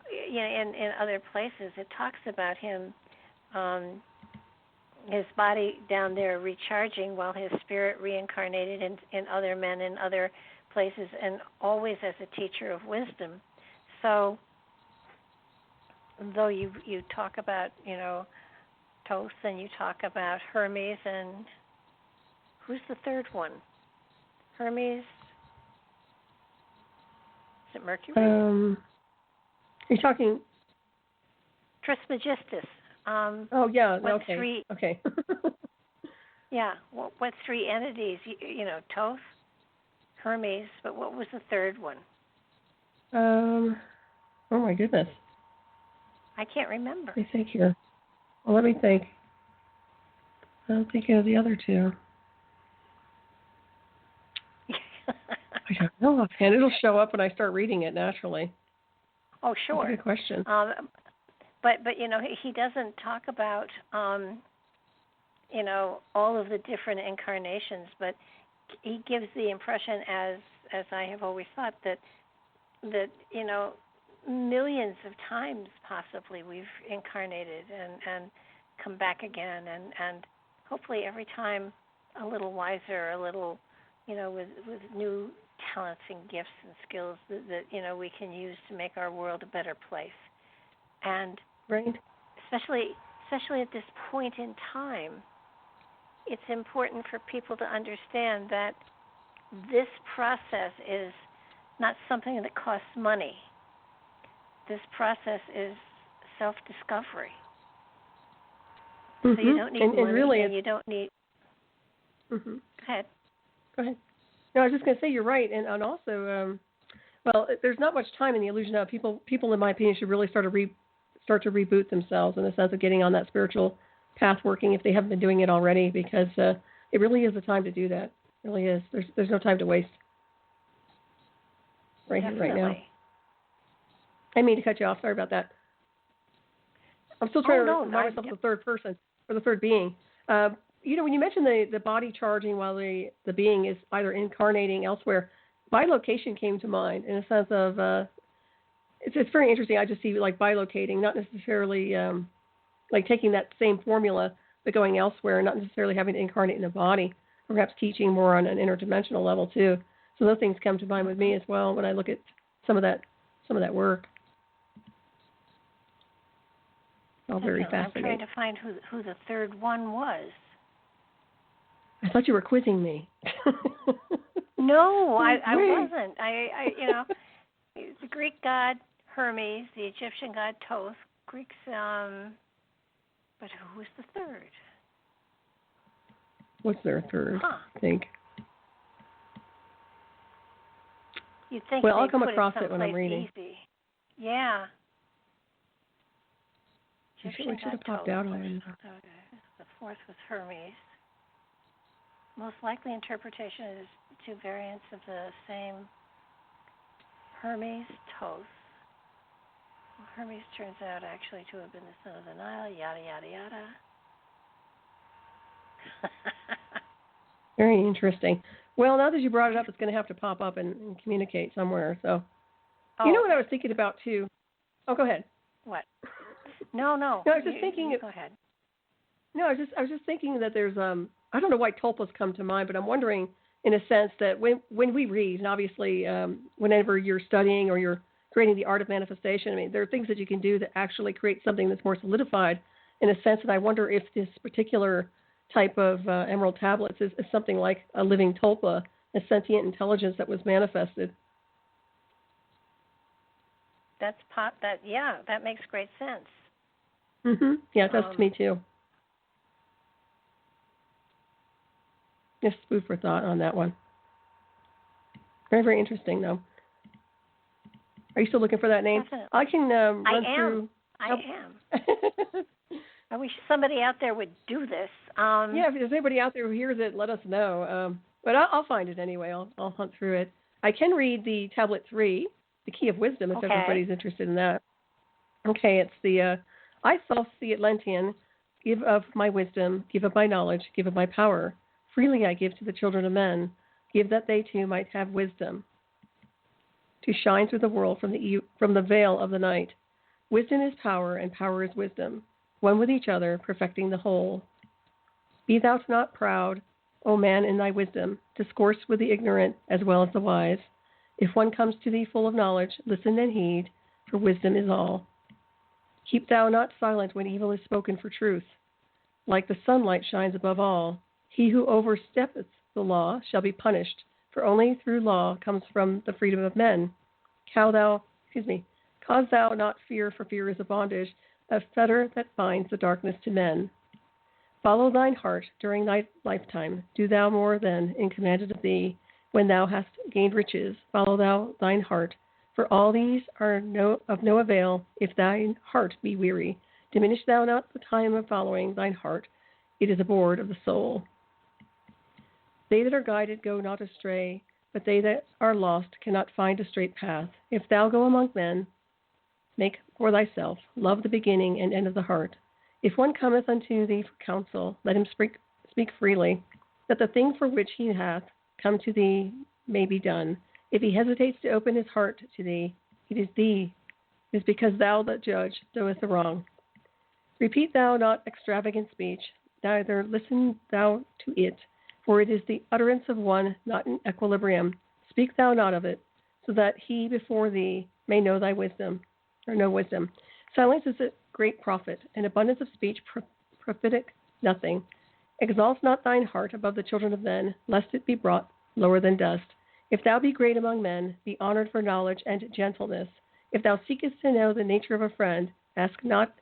in other places it talks about him, his body down there recharging while his spirit reincarnated in other men in other places, and always as a teacher of wisdom. So though you talk about Thoth, and you talk about Hermes, and Who's the third one? Hermes. Is it Mercury? You're talking. Trismegistus. Oh yeah. What Okay. three? Okay. Yeah. What three entities? You know, Thoth, Hermes. But what was the third one? Oh my goodness. I can't remember. Let me think here. Well, let me think. I'm thinking of the other two. I don't know offhand. It'll show up when I start reading it naturally. Oh, sure. That's a good question. But you know, he doesn't talk about you know, all of the different incarnations, but he gives the impression, as I have always thought, that you know, millions of times possibly we've incarnated and come back again, and hopefully every time a little wiser, a little, you know, with new talents and gifts and skills that you know we can use to make our world a better place. And Right. especially at this point in time, it's important for people to understand that this process is not something that costs money. This process is self-discovery. Mm-hmm. So you don't need money, really and you don't need... Mm-hmm. Go ahead. No, I was just going to say you're right, and also, well, there's not much time in the illusion of people. People, in my opinion, should really start to reboot themselves in the sense of getting on that spiritual path, working if they haven't been doing it already, because it really is the time to do that. It really is. There's no time to waste. Right here, right now. I mean to cut you off. Sorry about that. I'm still trying to remind myself of the third person or the third being. You know, when you mentioned the body charging while the being is either incarnating elsewhere, bilocation came to mind in a sense of it's very interesting. I just see like bilocating, not necessarily like taking that same formula but going elsewhere, not necessarily having to incarnate in a body, perhaps teaching more on an interdimensional level too. So those things come to mind with me as well when I look at some of that work. All very fascinating. I'm trying to find who the third one was. I thought you were quizzing me. No, I wasn't. I you know, the Greek god Hermes, the Egyptian god Thoth, Greeks. But who was the third? What's their third? I think. You'd think well, I'll come across it when I'm reading. Easy. Yeah. We should have popped out on it. The fourth was Hermes. Most likely interpretation is two variants of the same Hermes, Thoth. Well, Hermes turns out actually to have been the son of the Nile, yada, yada, yada. Very interesting. Well, now that you brought it up, it's going to have to pop up and communicate somewhere. So, you know what I was thinking about too? Oh, go ahead. What? No. No, I was just thinking. Go ahead. No, I was just thinking that there's I don't know why tulpas come to mind, but I'm wondering in a sense that when we read, and obviously whenever you're studying or you're creating the art of manifestation, I mean there are things that you can do that actually create something that's more solidified in a sense. And I wonder if this particular type of Emerald Tablets is something like a living tulpa, a sentient intelligence that was manifested. That makes great sense. Mhm. Yeah, it does to me too. Just food for thought on that one. Very, very interesting, though. Are you still looking for that name? Definitely. I can run through. I am. I wish somebody out there would do this. Yeah, if there's anybody out there who hears it, let us know. But I'll find it anyway. I'll hunt through it. I can read the Tablet 3, the Key of Wisdom, if everybody's interested in that. Okay, it's the I, Thoth the Atlantean, give of my wisdom, give of my knowledge, give of my power. Freely I give to the children of men. Give that they too might have wisdom to shine through the world from the veil of the night. Wisdom is power, and power is wisdom, one with each other, perfecting the whole. Be thou not proud, O man, in thy wisdom. Discourse with the ignorant as well as the wise. If one comes to thee full of knowledge, listen and heed, for wisdom is all. Keep thou not silent when evil is spoken for truth. Like the sunlight shines above all. He who oversteppeth the law shall be punished, for only through law comes from the freedom of men. Cause thou not fear, for fear is a bondage, a fetter that binds the darkness to men. Follow thine heart during thy lifetime. Do thou more than in commanded of thee. When thou hast gained riches, follow thou thine heart. For all these are of no avail if thine heart be weary. Diminish thou not the time of following thine heart. It is a board of the soul. They that are guided go not astray, but they that are lost cannot find a straight path. If thou go among men, make for thyself love the beginning and end of the heart. If one cometh unto thee for counsel, let him speak freely, that the thing for which he hath come to thee may be done. If he hesitates to open his heart to thee, it is because thou that judge doest the wrong. Repeat thou not extravagant speech, neither listen thou to it, for it is the utterance of one not in equilibrium. Speak thou not of it, so that he before thee may know thy wisdom, or know wisdom. Silence is a great profit, and abundance of speech profiteth nothing. Exalt not thine heart above the children of men, lest it be brought lower than dust. If thou be great among men, be honored for knowledge and gentleness. If thou seekest to know the nature of a friend, ask not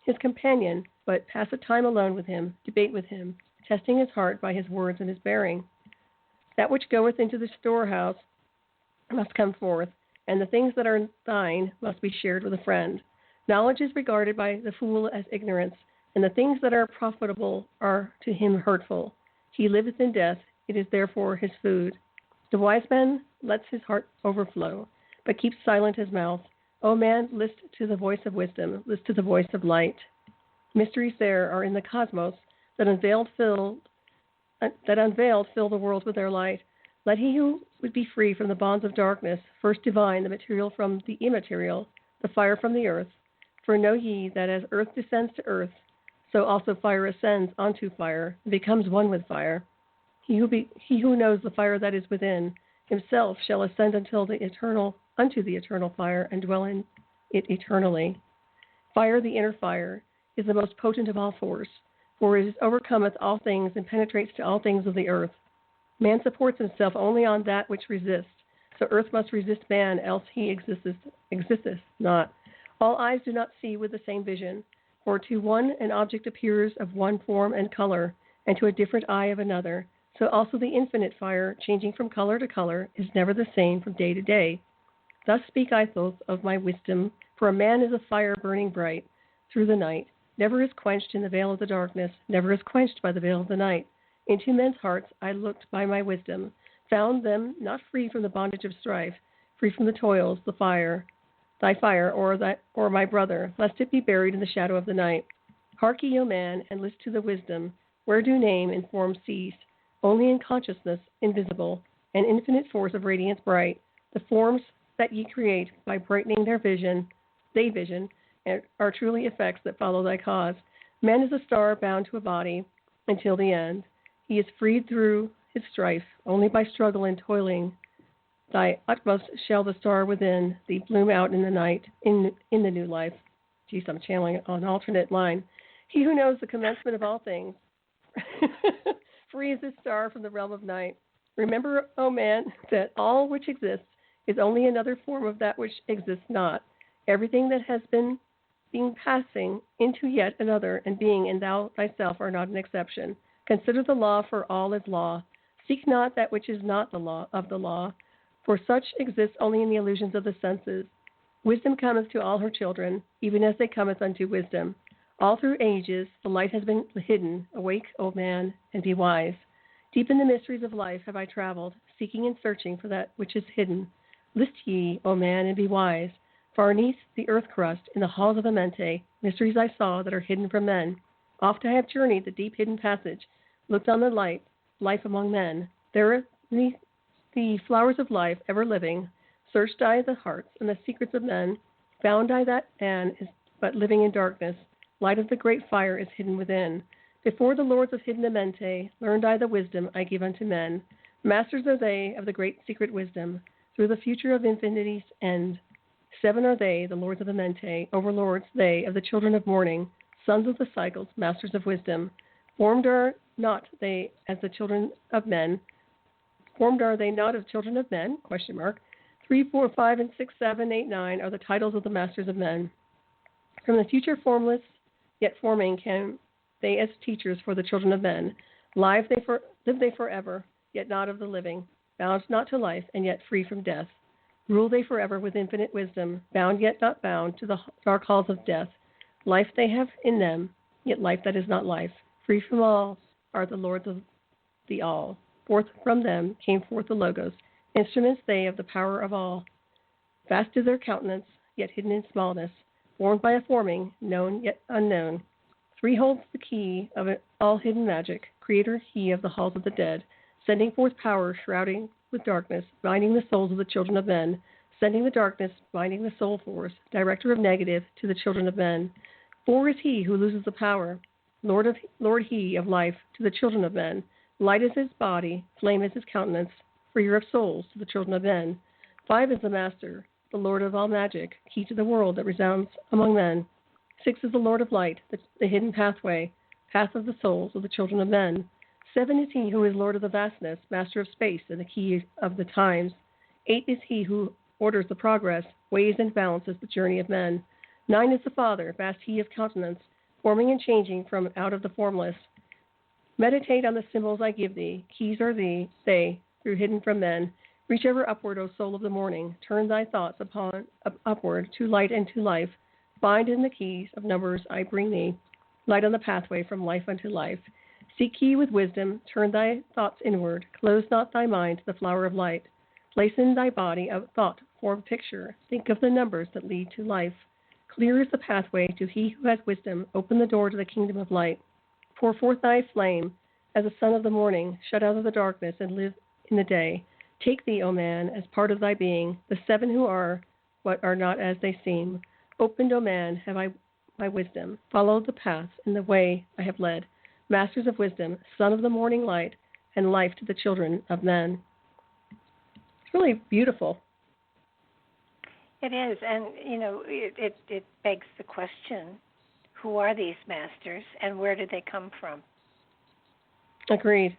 his companion, but pass a time alone with him, debate with him, testing his heart by his words and his bearing. That which goeth into the storehouse must come forth, and the things that are thine must be shared with a friend. Knowledge is regarded by the fool as ignorance, and the things that are profitable are to him hurtful. He liveth in death, it is therefore his food. The wise man lets his heart overflow, but keeps silent his mouth. O man, list to the voice of wisdom, list to the voice of light. Mysteries there are in the cosmos that unveiled fill the world with their light. Let he who would be free from the bonds of darkness first divine the material from the immaterial, the fire from the earth. For know ye that as earth descends to earth, so also fire ascends onto fire and becomes one with fire. He who knows the fire that is within himself shall ascend unto the eternal fire and dwell in it eternally. Fire, the inner fire, is the most potent of all force, for it overcometh all things and penetrates to all things of the earth. Man supports himself only on that which resists, so earth must resist man, else he existeth not. All eyes do not see with the same vision, for to one an object appears of one form and color, and to a different eye of another. So also the infinite fire, changing from color to color, is never the same from day to day. Thus speak I both of my wisdom, for a man is a fire burning bright through the night, never is quenched in the veil of the darkness, never is quenched by the veil of the night. Into men's hearts I looked by my wisdom, found them not free from the bondage of strife, free from the toils, thy fire, or my brother, lest it be buried in the shadow of the night. Hark ye, O man, and list to the wisdom, where do name and form cease, only in consciousness invisible, and infinite force of radiance bright, the forms that ye create by brightening their vision, are truly effects that follow thy cause. Man is a star bound to a body until the end. He is freed through his strife, only by struggle and toiling. Thy utmost shall the star within thee bloom out in the night, in the new life. Geez, I'm channeling an alternate line. He who knows the commencement of all things, free is this star from the realm of night. Remember, O man, that all which exists is only another form of that which exists not. Everything that has been passing into yet another, and being and thou thyself are not an exception. Consider the law, for all is law. Seek not that which is not the law of the law, for such exists only in the illusions of the senses. Wisdom cometh to all her children, even as they cometh unto wisdom. All through ages the light has been hidden. Awake, O man, and be wise. Deep in the mysteries of life have I traveled, seeking and searching for that which is hidden. List ye, O man, and be wise. Far beneath the earth crust, in the halls of Amente, mysteries I saw that are hidden from men. Oft I have journeyed the deep hidden passage, looked on the life among men. There, beneath the flowers of life, ever living, searched I the hearts and the secrets of men. Found I that man is but living in darkness. Light of the great fire is hidden within. Before the lords of hidden Amente, learned I the wisdom I give unto men. Masters are they of the great secret wisdom, through the future of infinity's end. 7 are they, the lords of Amente, overlords they of the children of morning, sons of the cycles, masters of wisdom. Formed are not they as the children of men, Formed are they not of children of men? Question mark. 3, 4, 5, and 6, 7, 8, 9 are the titles of the masters of men. From the future formless, yet forming, can they as teachers for the children of men. Live they forever, yet not of the living. Bound not to life, and yet free from death. Rule they forever with infinite wisdom, bound yet not bound to the dark halls of death. Life they have in them, yet life that is not life. Free from all are the lords of the all. Forth from them came forth the Logos, instruments they of the power of all. Vast is their countenance, yet hidden in smallness. Formed by a forming, known yet unknown. 3 holds the key of all hidden magic, creator he of the halls of the dead, sending forth power, shrouding with darkness, binding the souls of the children of men, sending the darkness, binding the soul force, director of negative to the children of men. 4 is he who loses the power, Lord he of life to the children of men. Light is his body, flame is his countenance, freer of souls to the children of men. 5 is the master, the Lord of all magic, key to the world that resounds among men. 6 is the Lord of light, the hidden pathway, path of the souls of the children of men. 7 is he who is Lord of the vastness, master of space, and the key of the times. 8 is he who orders the progress, weighs and balances the journey of men. 9 is the Father, vast he of countenance, forming and changing from out of the formless. Meditate on the symbols I give thee, keys are they, through hidden from men. Reach ever upward, O soul of the morning. Turn thy thoughts upward to light and to life. Bind in the keys of numbers I bring thee. Light on the pathway from life unto life. Seek key with wisdom. Turn thy thoughts inward. Close not thy mind to the flower of light. Place in thy body a thought form picture. Think of the numbers that lead to life. Clear is the pathway to he who has wisdom. Open the door to the kingdom of light. Pour forth thy flame as the sun of the morning. Shut out of the darkness and live in the day. Take thee, O man, as part of thy being, the 7 who are what are not as they seem. Opened, O man, have I my wisdom. Follow the path in the way I have led. Masters of wisdom, son of the morning light, and life to the children of men. It's really beautiful. It is, and it begs the question: who are these masters, and where did they come from? Agreed.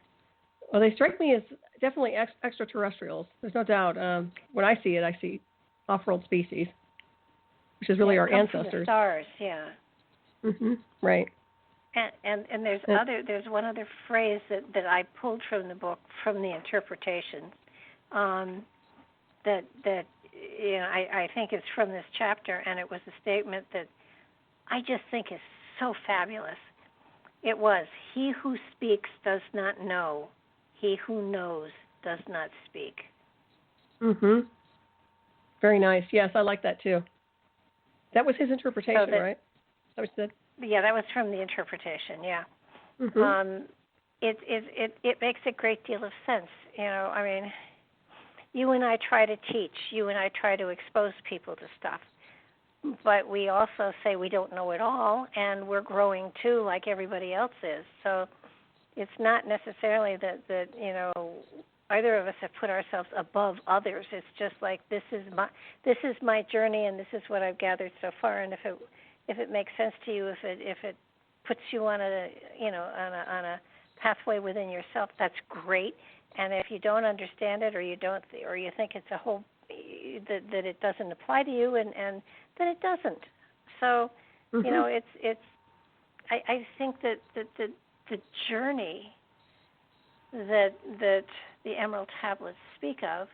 Well, they strike me as definitely extraterrestrials. There's no doubt. When I see it, I see off-world species, which is really our ancestors. From the stars, yeah. Right. And there's one other phrase that I pulled from the book, from the interpretations, that I think is from this chapter, and it was a statement that I just think is so fabulous. It was, he who speaks does not know. He who knows does not speak. Very nice. Yes, I like that too. That was his interpretation, right? That was the... Yeah, that was from the interpretation. Yeah. It makes a great deal of sense. I mean, you and I try to teach. You and I try to expose people to stuff. But we also say we don't know it all, and we're growing too, like everybody else is. So it's not necessarily that either of us have put ourselves above others. It's just like this is my journey, and this is what I've gathered so far. And if it makes sense to you, if it puts you on a pathway within yourself, that's great. And if you don't understand it, or you think it's a whole that it doesn't apply to you, and then it doesn't. So it's I think that the journey that the Emerald Tablets speak of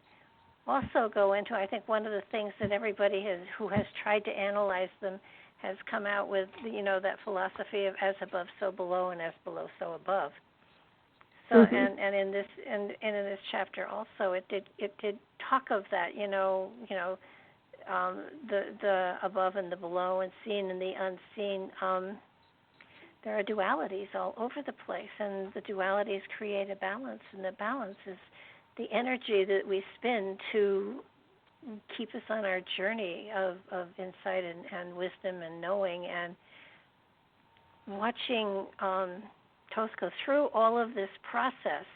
also go into, I think, one of the things that everybody who has tried to analyze them has come out with, that philosophy of as above, so below, and as below, so above. So and in this chapter also, it did talk of that, the above and the below, and seen and the unseen. There are dualities all over the place, and the dualities create a balance, and the balance is the energy that we spin to keep us on our journey of insight and wisdom and knowing. And watching Thoth go through all of this process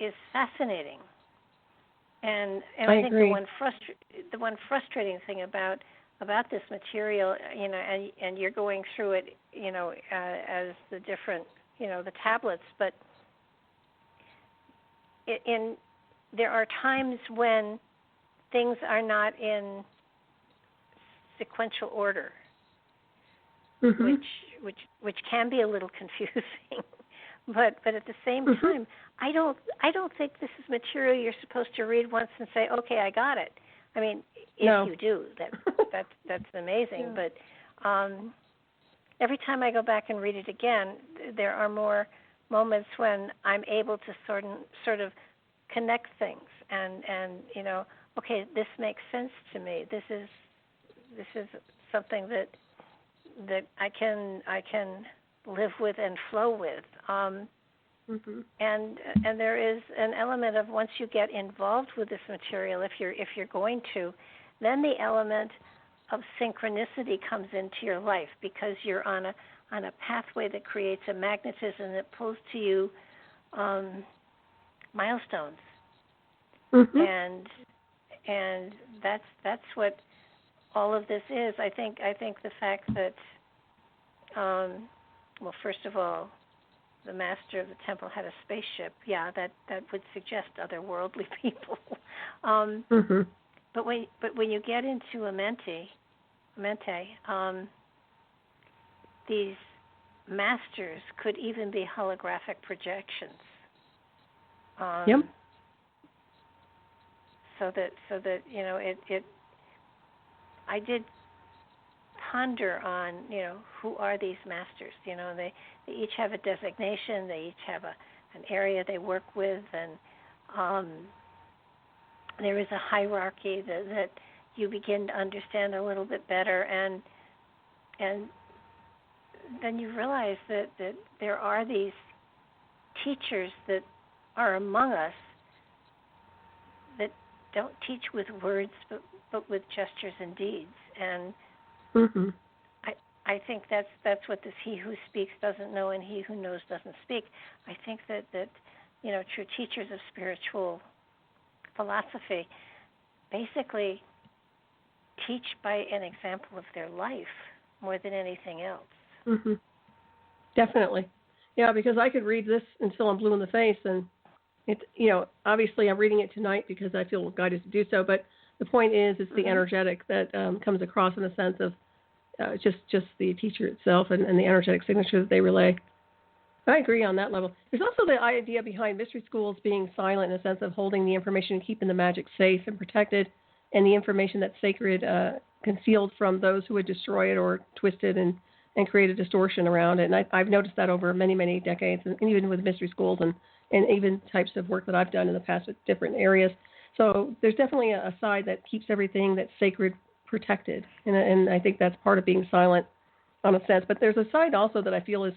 is fascinating. And I think the one frustrating thing about this material, and you're going through it, as the different, the tablets, but there are times when things are not in sequential order, which can be a little confusing. But at the same time, I don't think this is material you're supposed to read once and say, okay, I got it. I mean, if you do, that's amazing. Yeah. But every time I go back and read it again, there are more moments when I'm able to sort of connect things and okay, this makes sense to me. This is something that I can live with and flow with. And there is an element of, once you get involved with this material, if you're going to, then the element of synchronicity comes into your life, because you're on a pathway that creates a magnetism that pulls to you milestones. And that's what all of this is. I think the fact that well, first of all, the master of the temple had a spaceship. Yeah, that would suggest otherworldly people. But when you get into Amente, these masters could even be holographic projections. So that it. I did ponder on who are these masters. They each have a designation. They each have an area they work with, and there is a hierarchy that you begin to understand a little bit better, and then you realize that there are these teachers that are among us that don't teach with words but with gestures and deeds. And I think that's what this he who speaks doesn't know and he who knows doesn't speak. I think that true teachers of spiritual philosophy basically teach by an example of their life more than anything else. Definitely. Yeah, because I could read this until I'm blue in the face, and it's, obviously I'm reading it tonight because I feel guided to do so, but the point is it's the energetic that comes across in the sense of just the teacher itself and the energetic signature that they relay. I agree on that level. There's also the idea behind mystery schools being silent in a sense of holding the information and keeping the magic safe and protected, and the information that's sacred concealed from those who would destroy it or twist it and create a distortion around it. And I've noticed that over many, many decades, and even with mystery schools and even types of work that I've done in the past with different areas. So there's definitely a side that keeps everything that's sacred protected, and I think that's part of being silent on a sense. But there's a side also that I feel is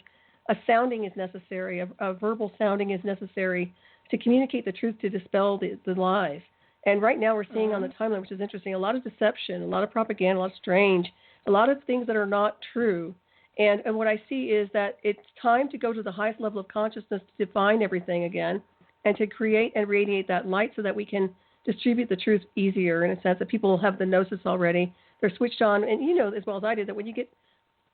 a sounding is necessary, a verbal sounding is necessary to communicate the truth, to dispel the lies. And right now we're seeing on the timeline, which is interesting, a lot of deception, a lot of propaganda, a lot of strange, a lot of things that are not true. And what I see is that it's time to go to the highest level of consciousness to define everything again and to create and radiate that light so that we can distribute the truth easier, in a sense that people have the gnosis already. They're switched on. And you know as well as I did that when you get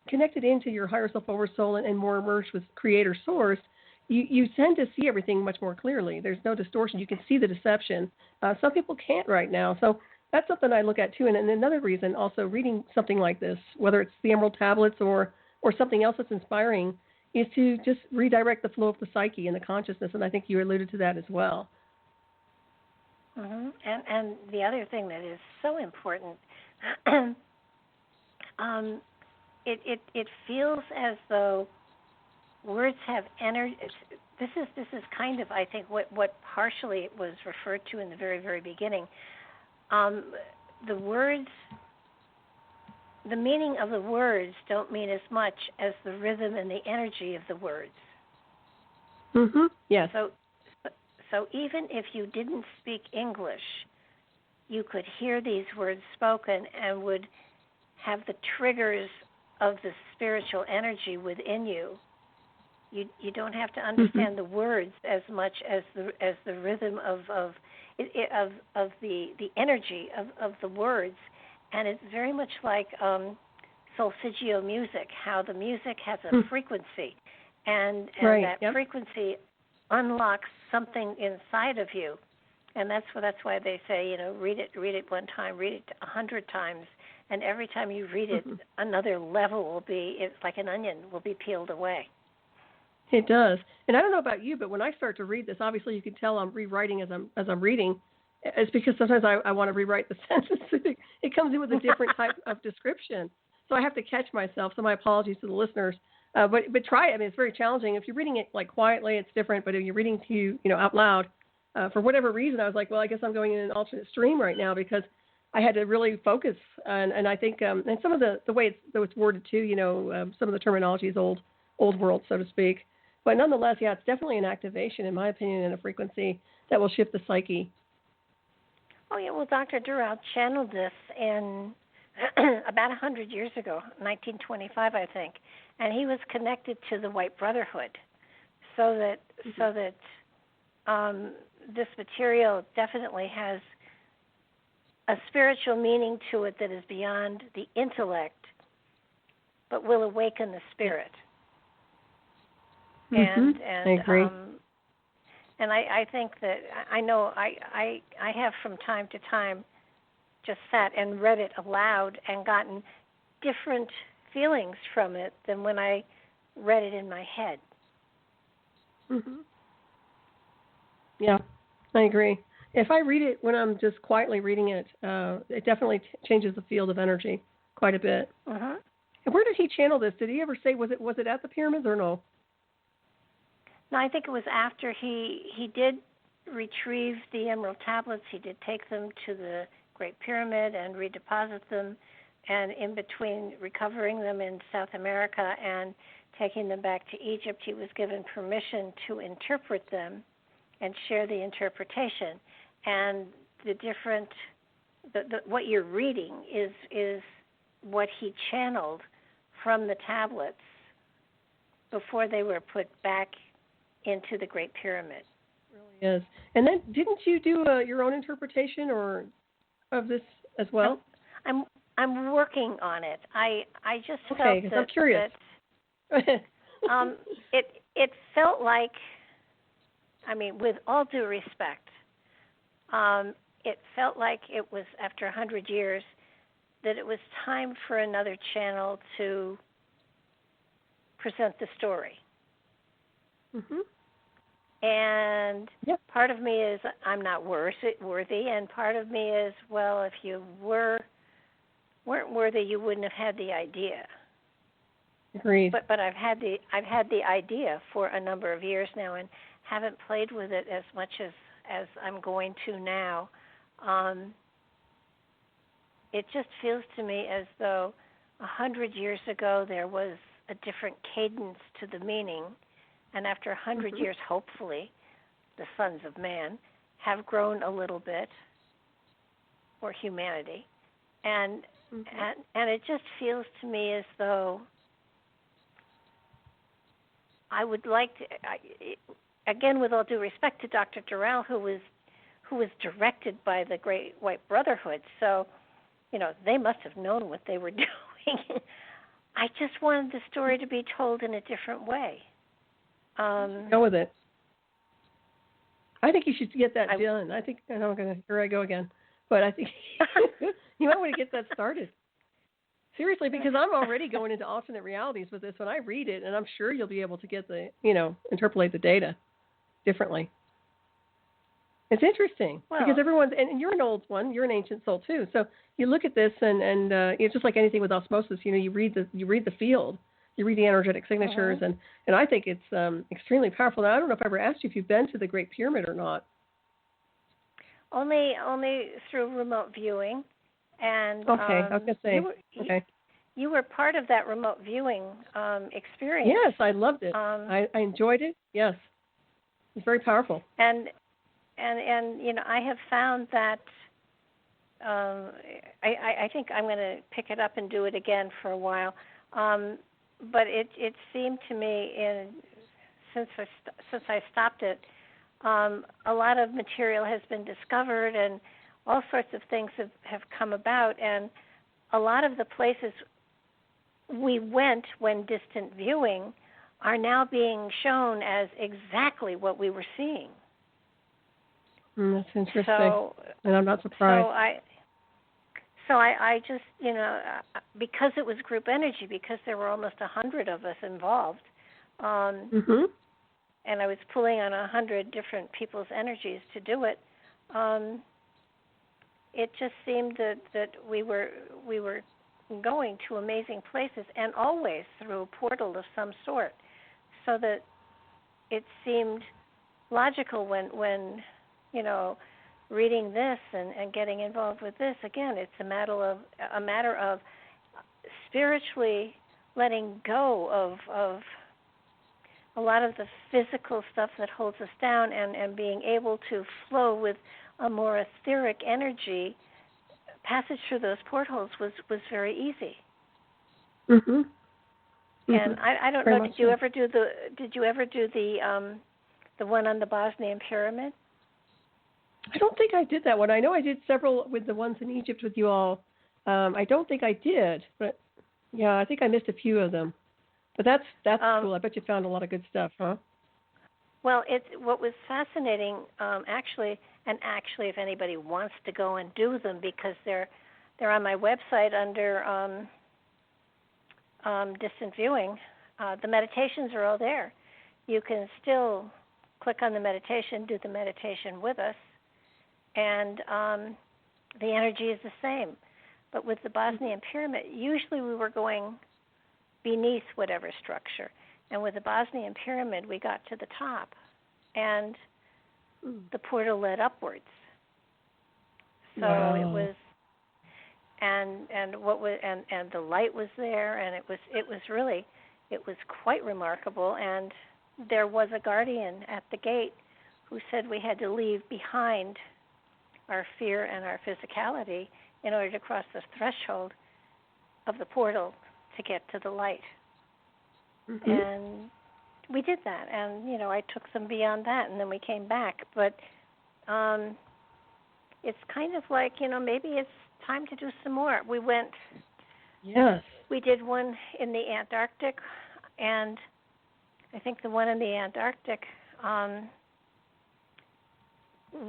connected into your higher self, over soul, and more merged with creator source, you tend to see everything much more clearly. There's no distortion. You can see the deception. Some people can't right now. So that's something I look at too. And another reason also reading something like this, whether it's the Emerald Tablets or something else that's inspiring, is to just redirect the flow of the psyche and the consciousness. And I think you alluded to that as well. And the other thing that is so important, it feels as though words have energy. This is kind of, I think, what partially it was referred to in the very, very beginning. The words, the meaning of the words don't mean as much as the rhythm and the energy of the words. Yes. So even if you didn't speak English, you could hear these words spoken and would have the triggers of the spiritual energy within you. You don't have to understand the words as much as the rhythm of the energy of the words, and it's very much like solfeggio music, how the music has a frequency, and that frequency unlocks something inside of you. And that's why they say, read it one time, read it 100 times, and every time you read it, another level it's like an onion, will be peeled away. It does. And I don't know about you, but when I start to read this, obviously you can tell I'm rewriting as I'm reading. It's because sometimes I want to rewrite the sentence. It comes in with a different type of description. So I have to catch myself. So my apologies to the listeners. But try it. I mean, it's very challenging. If you're reading it like quietly, it's different. But if you're reading to you out loud, for whatever reason, I was like, well, I guess I'm going in an alternate stream right now because I had to really focus. And I think and some of the way it's worded too, some of the terminology is old world, so to speak. But nonetheless, yeah, it's definitely an activation, in my opinion, and a frequency that will shift the psyche. Oh, yeah. Well, Dr. Durrell channeled this in about 100 years ago, 1925, I think. And he was connected to the White Brotherhood so that this material definitely has a spiritual meaning to it that is beyond the intellect, but will awaken the spirit. And I agree. And I think that I know I have from time to time just sat and read it aloud and gotten different feelings from it than when I read it in my head. Yeah, I agree. If I read it when I'm just quietly reading it, it definitely changes the field of energy quite a bit. And where did he channel this? Did he ever say, was it at the pyramids or no? No, I think it was after he did retrieve the Emerald Tablets. He did take them to the Great Pyramid and redeposit them. And in between recovering them in South America and taking them back to Egypt, he was given permission to interpret them and share the interpretation. And what you're reading is what he channeled from the tablets before they were put back into the Great Pyramid. It really is. And then didn't you do your own interpretation of this as well? I'm working on it. I just felt that I'm curious. It felt like, I mean, with all due respect, it felt like it was after 100 years that it was time for another channel to present the story. And part of me is I'm not worthy, and part of me is, well, if you weren't worthy, you wouldn't have had the idea. Agreed. But I've had the idea for a number of years now, and haven't played with it as much as I'm going to now. It just feels to me as though 100 years ago there was a different cadence to the meaning, and after 100 years, hopefully, the sons of man have grown a little bit, or humanity, and it just feels to me as though I would like to, again, with all due respect to Dr. Durrell, who was directed by the Great White Brotherhood, so they must have known what they were doing. I just wanted the story to be told in a different way. Go with it. I think you should get that done. I think here I go again, but I think you might want to get that started. Seriously, because I'm already going into alternate realities with this when I read it, and I'm sure you'll be able to get interpolate the data differently. It's interesting because everyone's, and you're an old one, you're an ancient soul too. So you look at this, and it's just like anything with osmosis. You read the field, you read the energetic signatures, and I think it's extremely powerful. Now I don't know if I ever asked you if you've been to the Great Pyramid or not. Only through remote viewing, and I was gonna say you were part of that remote viewing experience. Yes, I loved it. I enjoyed it. Yes, it's very powerful. And I have found that I think I'm going to pick it up and do it again for a while. But it seemed to me, since I stopped it, a lot of material has been discovered, and all sorts of things have come about, and a lot of the places we went when distant viewing are now being shown as exactly what we were seeing. That's interesting. So, and I'm not surprised. So I just, because it was group energy, because there were almost 100 of us involved, and I was pulling on 100 different people's energies to do it, it just seemed that we were going to amazing places, and always through a portal of some sort, so that it seemed logical when reading this and getting involved with this. Again, it's a matter of spiritually letting go of a lot of the physical stuff that holds us down, and being able to flow with a more etheric energy. Passage through those portholes was very easy. And I don't know. Did you ever do the one on the Bosnian pyramid? I don't think I did that one. I know I did several with the ones in Egypt with you all. I don't think I did, but yeah, I think I missed a few of them. But that's cool. I bet you found a lot of good stuff, huh? Well, what was fascinating, actually, if anybody wants to go and do them, because they're on my website under distant viewing. The meditations are all there. You can still click on the meditation, do the meditation with us, and the energy is the same. But with the Bosnian pyramid, usually we were going beneath whatever structure. And with the Bosnian pyramid, we got to the top, and the portal led upwards. So it was, and the light was there, and it was quite remarkable. And there was a guardian at the gate who said we had to leave behind our fear and our physicality in order to cross the threshold of the portal to get to the light. And we did that, and I took them beyond that, and then we came back. But it's kind of like maybe it's time to do some more. We went. Yes. We did one in the Antarctic, and I think the one in the Antarctic,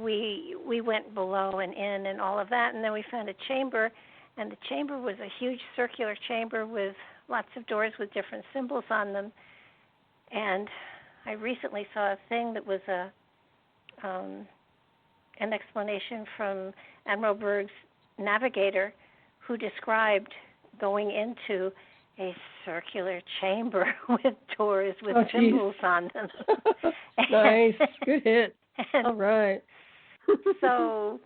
we went below and in and all of that, and then we found a chamber, and the chamber was a huge circular chamber with lots of doors with different symbols on them. And I recently saw a thing that was an explanation from Admiral Berg's navigator, who described going into a circular chamber with doors with symbols on them. Nice. Good hit. All right. So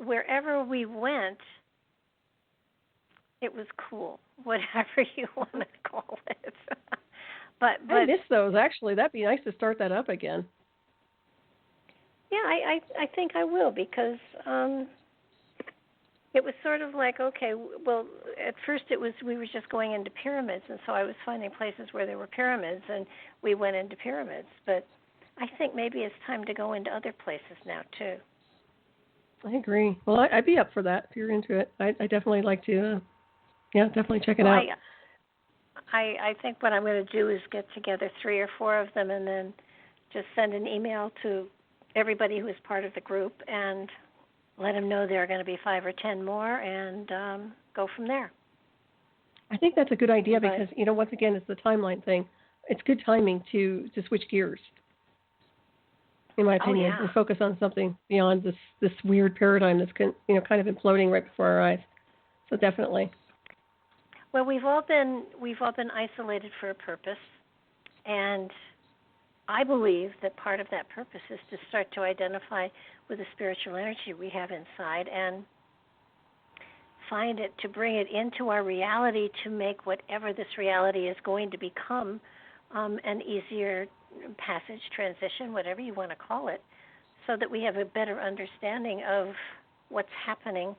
wherever we went, it was cool, whatever you want to call it. But I miss those, actually. That'd be nice to start that up again. Yeah, I think I will, because it was sort of like, okay, well, at first we were just going into pyramids, and so I was finding places where there were pyramids, and we went into pyramids. But I think maybe it's time to go into other places now, too. I agree. Well, I'd be up for that if you're into it. I definitely like to, definitely check it out. I think what I'm going to do is get together 3 or 4 of them and then just send an email to everybody who is part of the group and let them know there are going to be 5 or 10 more, and go from there. I think that's a good idea, because, once again, it's the timeline thing. It's good timing to switch gears, in my opinion, and focus on something beyond this weird paradigm that's kind of imploding right before our eyes. So definitely. Well, we've all been isolated for a purpose, and I believe that part of that purpose is to start to identify with the spiritual energy we have inside and find it, to bring it into our reality, to make whatever this reality is going to become an easier passage, transition, whatever you want to call it, so that we have a better understanding of what's happening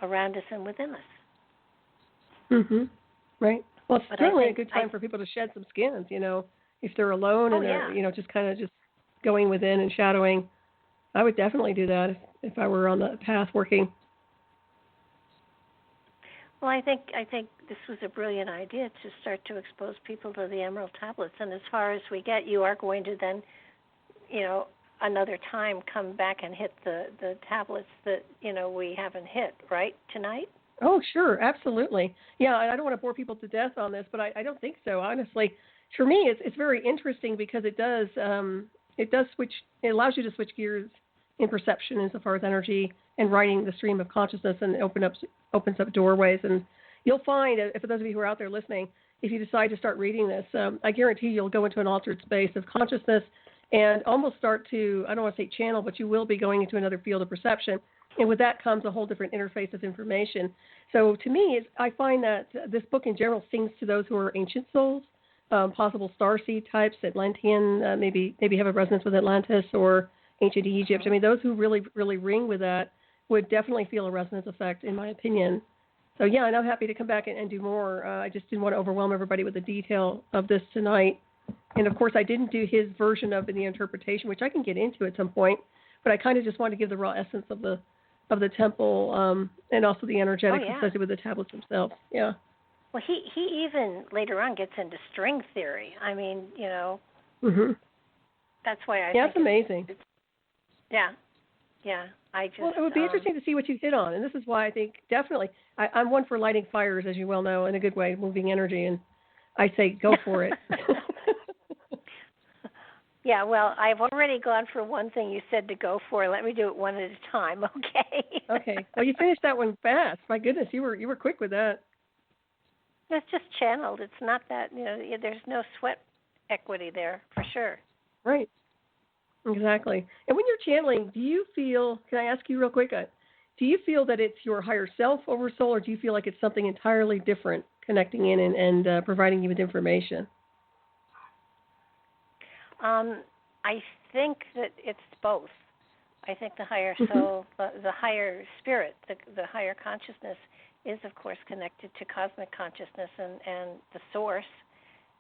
around us and within us. Right. Well, it's certainly a good time for people to shed some skins, if they're alone and they're, just kind of just going within and shadowing. I would definitely do that if I were on the path working. Well, I think this was a brilliant idea to start to expose people to the Emerald Tablets. And as far as we get, you are going to then, another time come back and hit the tablets that we haven't hit, right, tonight? Oh, sure, absolutely. Yeah, I don't want to bore people to death on this, but I don't think so. Honestly, for me, it's very interesting because it does switch. It allows you to switch gears in perception insofar as energy and writing the stream of consciousness, and opens up doorways. And you'll find, for those of you who are out there listening, if you decide to start reading this, I guarantee you'll go into an altered space of consciousness and almost start to, I don't want to say channel, but you will be going into another field of perception. And with that comes a whole different interface of information. So to me, I find that this book in general sings to those who are ancient souls, possible starseed types, Atlantean, maybe have a resonance with Atlantis or ancient Egypt. I mean, those who really, really ring with that would definitely feel a resonance effect, in my opinion. So, yeah, and I'm happy to come back and do more. I just didn't want to overwhelm everybody with the detail of this tonight. And, of course, I didn't do his version of the interpretation, which I can get into at some point, but I kind of just wanted to give the raw essence of the temple and also the energetics associated with the tablets themselves. Yeah. Well, he even later on gets into string theory. I mean, Mm-hmm. That's why I think that's amazing. Yeah. Well, it would be interesting to see what you hit on, and this is why I think definitely I'm one for lighting fires, as you well know, in a good way, moving energy, and I say go for it. Yeah, well, I've already gone for one thing you said to go for. Let me do it one at a time, okay? Okay. Well, you finished that one fast. My goodness, you were quick with that. It's just channeled. It's not that, there's no sweat equity there, for sure. Right. Exactly. And when you're channeling, do you feel, can I ask you real quick, do you feel that it's your higher self over soul, or do you feel like it's something entirely different connecting in and providing you with information? I think that it's both. I think the higher soul, the higher spirit, the higher consciousness is, of course, connected to cosmic consciousness and the source.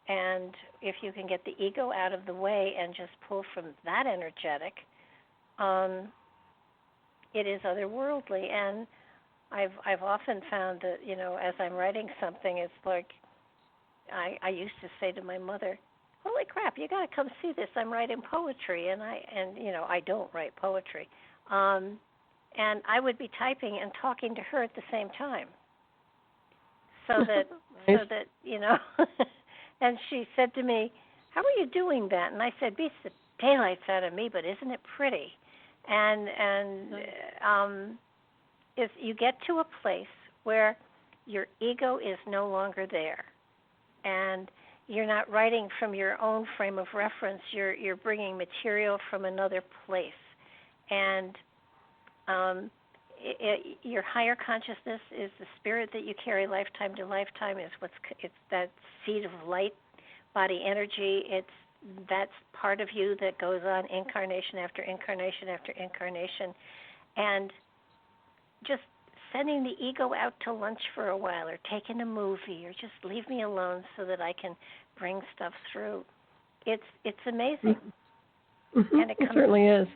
And if you can get the ego out of the way and just pull from that energetic, it is otherworldly. And I've often found that, as I'm writing something, it's like I used to say to my mother, "Holy crap, you got to come see this. I'm writing poetry." And I don't write poetry. And I would be typing and talking to her at the same time. So that and she said to me, "How are you doing that?" And I said, "Beats the daylights out of me, but isn't it pretty?" And if you get to a place where your ego is no longer there, and you're not writing from your own frame of reference, you're bringing material from another place, and your higher consciousness is the spirit that you carry lifetime to lifetime. It's that seed of light, body energy. That's part of you that goes on incarnation after incarnation after incarnation, and just sending the ego out to lunch for a while, or taking a movie, or just leave me alone so that I can bring stuff through. It's amazing. Mm-hmm. And it certainly is.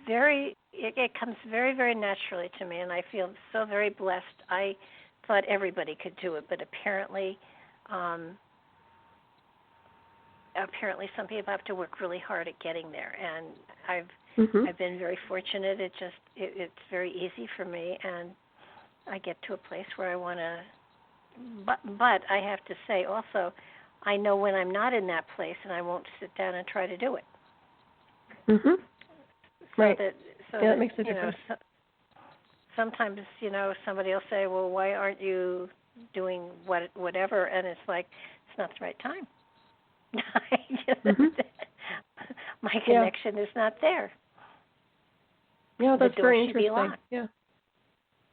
It comes very, very naturally to me, and I feel so very blessed. I thought everybody could do it, but apparently some people have to work really hard at getting there. And I've been very fortunate. It's very easy for me, and I get to a place where I want to. But I have to say also, I know when I'm not in that place, and I won't sit down and try to do it. Right. That makes a difference. Sometimes, somebody will say, "Well, why aren't you doing whatever?" And it's like, it's not the right time. My connection is not there. Yeah, that's very interesting. Yeah.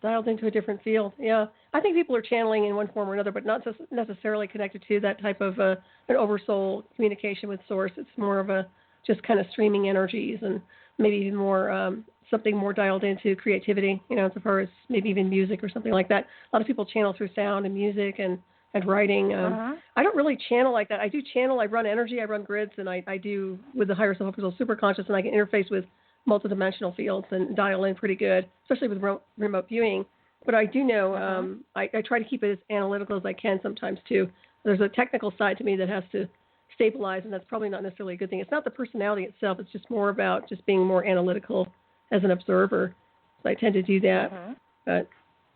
Dialed into a different field. Yeah. I think people are channeling in one form or another, but not necessarily connected to that type of an oversoul communication with source. It's more of a just kind of streaming energies, and maybe even more something more dialed into creativity, as far as maybe even music or something like that. A lot of people channel through sound and music and writing. I don't really channel like that. I do channel. I run energy. I run grids, and I do with the higher self, super conscious, and I can interface with multidimensional fields and dial in pretty good, especially with remote viewing. But I do know I try to keep it as analytical as I can sometimes too. There's a technical side to me that has to stabilize, and that's probably not necessarily a good thing. It's not the personality itself. It's just more about just being more analytical as an observer. So I tend to do that. But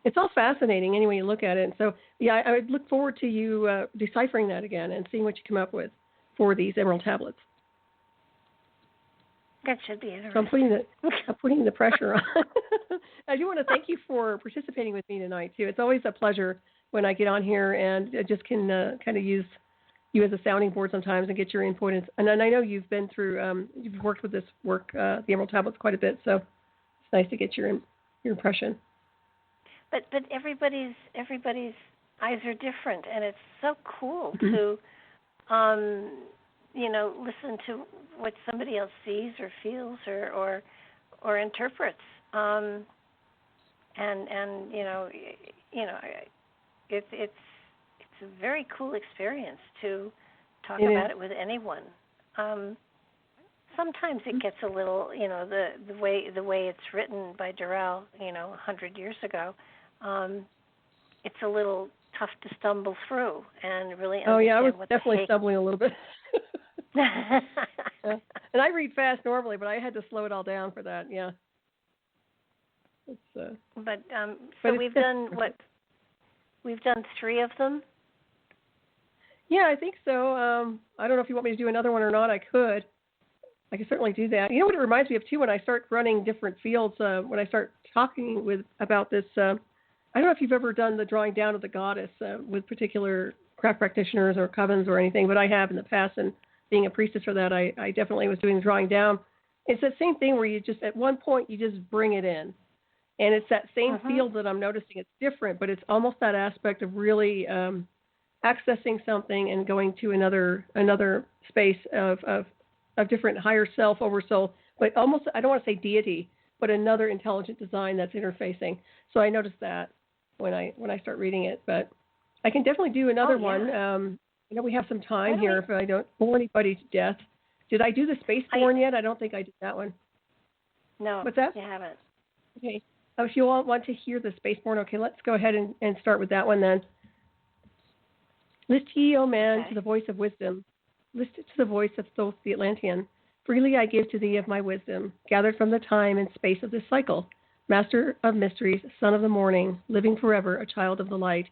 it's all fascinating any way you look at it. And so, yeah, I would look forward to you deciphering that again and seeing what you come up with for these Emerald Tablets. That should be interesting. So I'm putting the pressure on. I do want to thank you for participating with me tonight, too. It's always a pleasure when I get on here and I just can kind of use you as a sounding board sometimes and get your input. And I know you've been through, you've worked with this work, the Emerald Tablets, quite a bit. So it's nice to get your impression. But everybody's eyes are different, and it's so cool to, listen to what somebody else sees or feels or interprets. It's a very cool experience to talk about it with anyone. Sometimes it gets a little, the way it's written by Durrell, 100 years ago. It's a little tough to stumble through and really understand. Oh yeah, I was what definitely stumbling a little bit. And I read fast normally, but I had to slow it all down for that. Yeah. So we've done what? We've done 3 of them. Yeah, I think so. I don't know if you want me to do another one or not. I could certainly do that. You know what it reminds me of too? When I start running different fields, when I start talking about this, I don't know if you've ever done the drawing down of the goddess with particular craft practitioners or covens or anything, but I have in the past, and being a priestess for that, I definitely was doing the drawing down. It's that same thing where you just, at one point, you just bring it in. And it's that same field that I'm noticing. It's different, but it's almost that aspect of really accessing something and going to another space of different higher self, oversoul, but almost, I don't want to say deity, but another intelligent design that's interfacing. So I noticed that when I start reading it, but I can definitely do another one. We have some time here if I don't bore anybody to death. Did I do the Spaceborn yet? I don't think I did that one. No. What's that? You haven't. Okay. If you all want to hear the Spaceborn, okay, let's go ahead and start with that one then. List ye, O man, to the voice of wisdom. List it to the voice of Thoth the Atlantean. Freely I give to thee of my wisdom, gathered from the time and space of this cycle. Master of mysteries, son of the morning, living forever, a child of the light,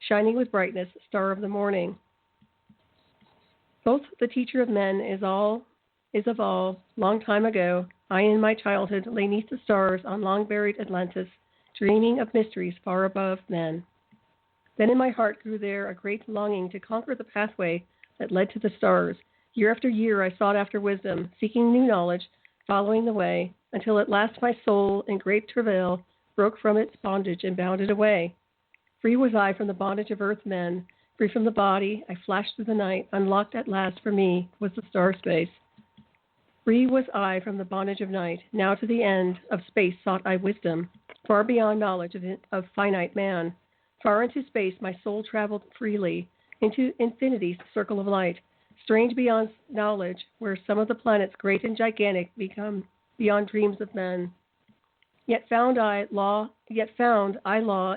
shining with brightness, star of the morning. Thoth, the teacher of men, is of all, long time ago. I in my childhood lay 'neath the stars on long-buried Atlantis, dreaming of mysteries far above men. Then in my heart grew there a great longing to conquer the pathway that led to the stars. Year after year I sought after wisdom, seeking new knowledge, following the way, until at last my soul, in great travail, broke from its bondage and bounded away. Free was I from the bondage of earth men, free from the body, I flashed through the night, unlocked at last for me was the star space. Free was I from the bondage of night, now to the end of space sought I wisdom, far beyond knowledge of finite man. Far into space my soul traveled freely, into infinity's circle of light, strange beyond knowledge, where some of the planets great and gigantic become beyond dreams of men. Yet found I law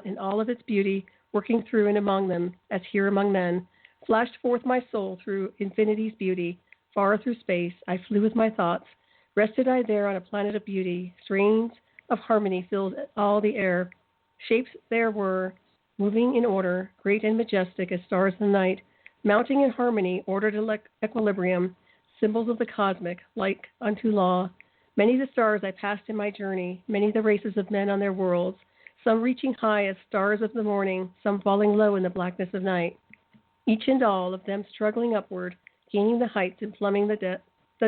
in all of its beauty, working through and among them, as here among men. Flashed forth my soul through infinity's beauty, far through space, I flew with my thoughts. Rested I there on a planet of beauty, strains of harmony filled all the air. Shapes there were, moving in order, great and majestic as stars in the night, mounting in harmony, ordered equilibrium, symbols of the cosmic, like unto law. Many the stars I passed in my journey, many the races of men on their worlds, some reaching high as stars of the morning, some falling low in the blackness of night. Each and all of them struggling upward, gaining the heights and plumbing the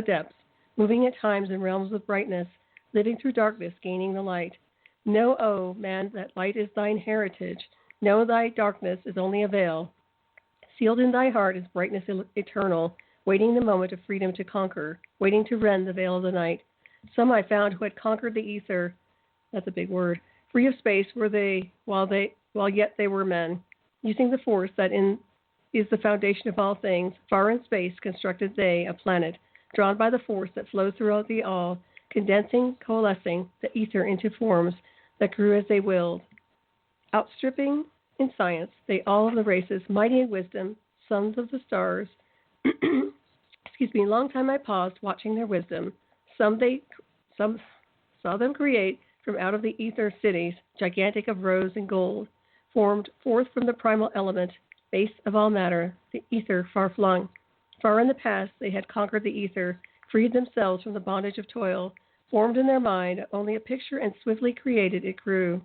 depths, moving at times in realms of brightness, living through darkness, gaining the light. Know, O man, that light is thine heritage. Know thy darkness is only a veil. Sealed in thy heart is brightness eternal, waiting the moment of freedom to conquer, waiting to rend the veil of the night. Some I found who had conquered the ether, that's a big word, free of space were they, while yet they were men, using the force that is the foundation of all things. Far in space constructed they a planet, drawn by the force that flows throughout the all, condensing, coalescing the ether into forms that grew as they willed. Outstripping in science, they all of the races, mighty in wisdom, sons of the stars. Long time I paused, watching their wisdom. Some saw them create from out of the ether cities, gigantic of rose and gold, formed forth from the primal element, base of all matter, the ether far flung. Far in the past they had conquered the ether, freed themselves from the bondage of toil, formed in their mind only a picture and swiftly created it grew.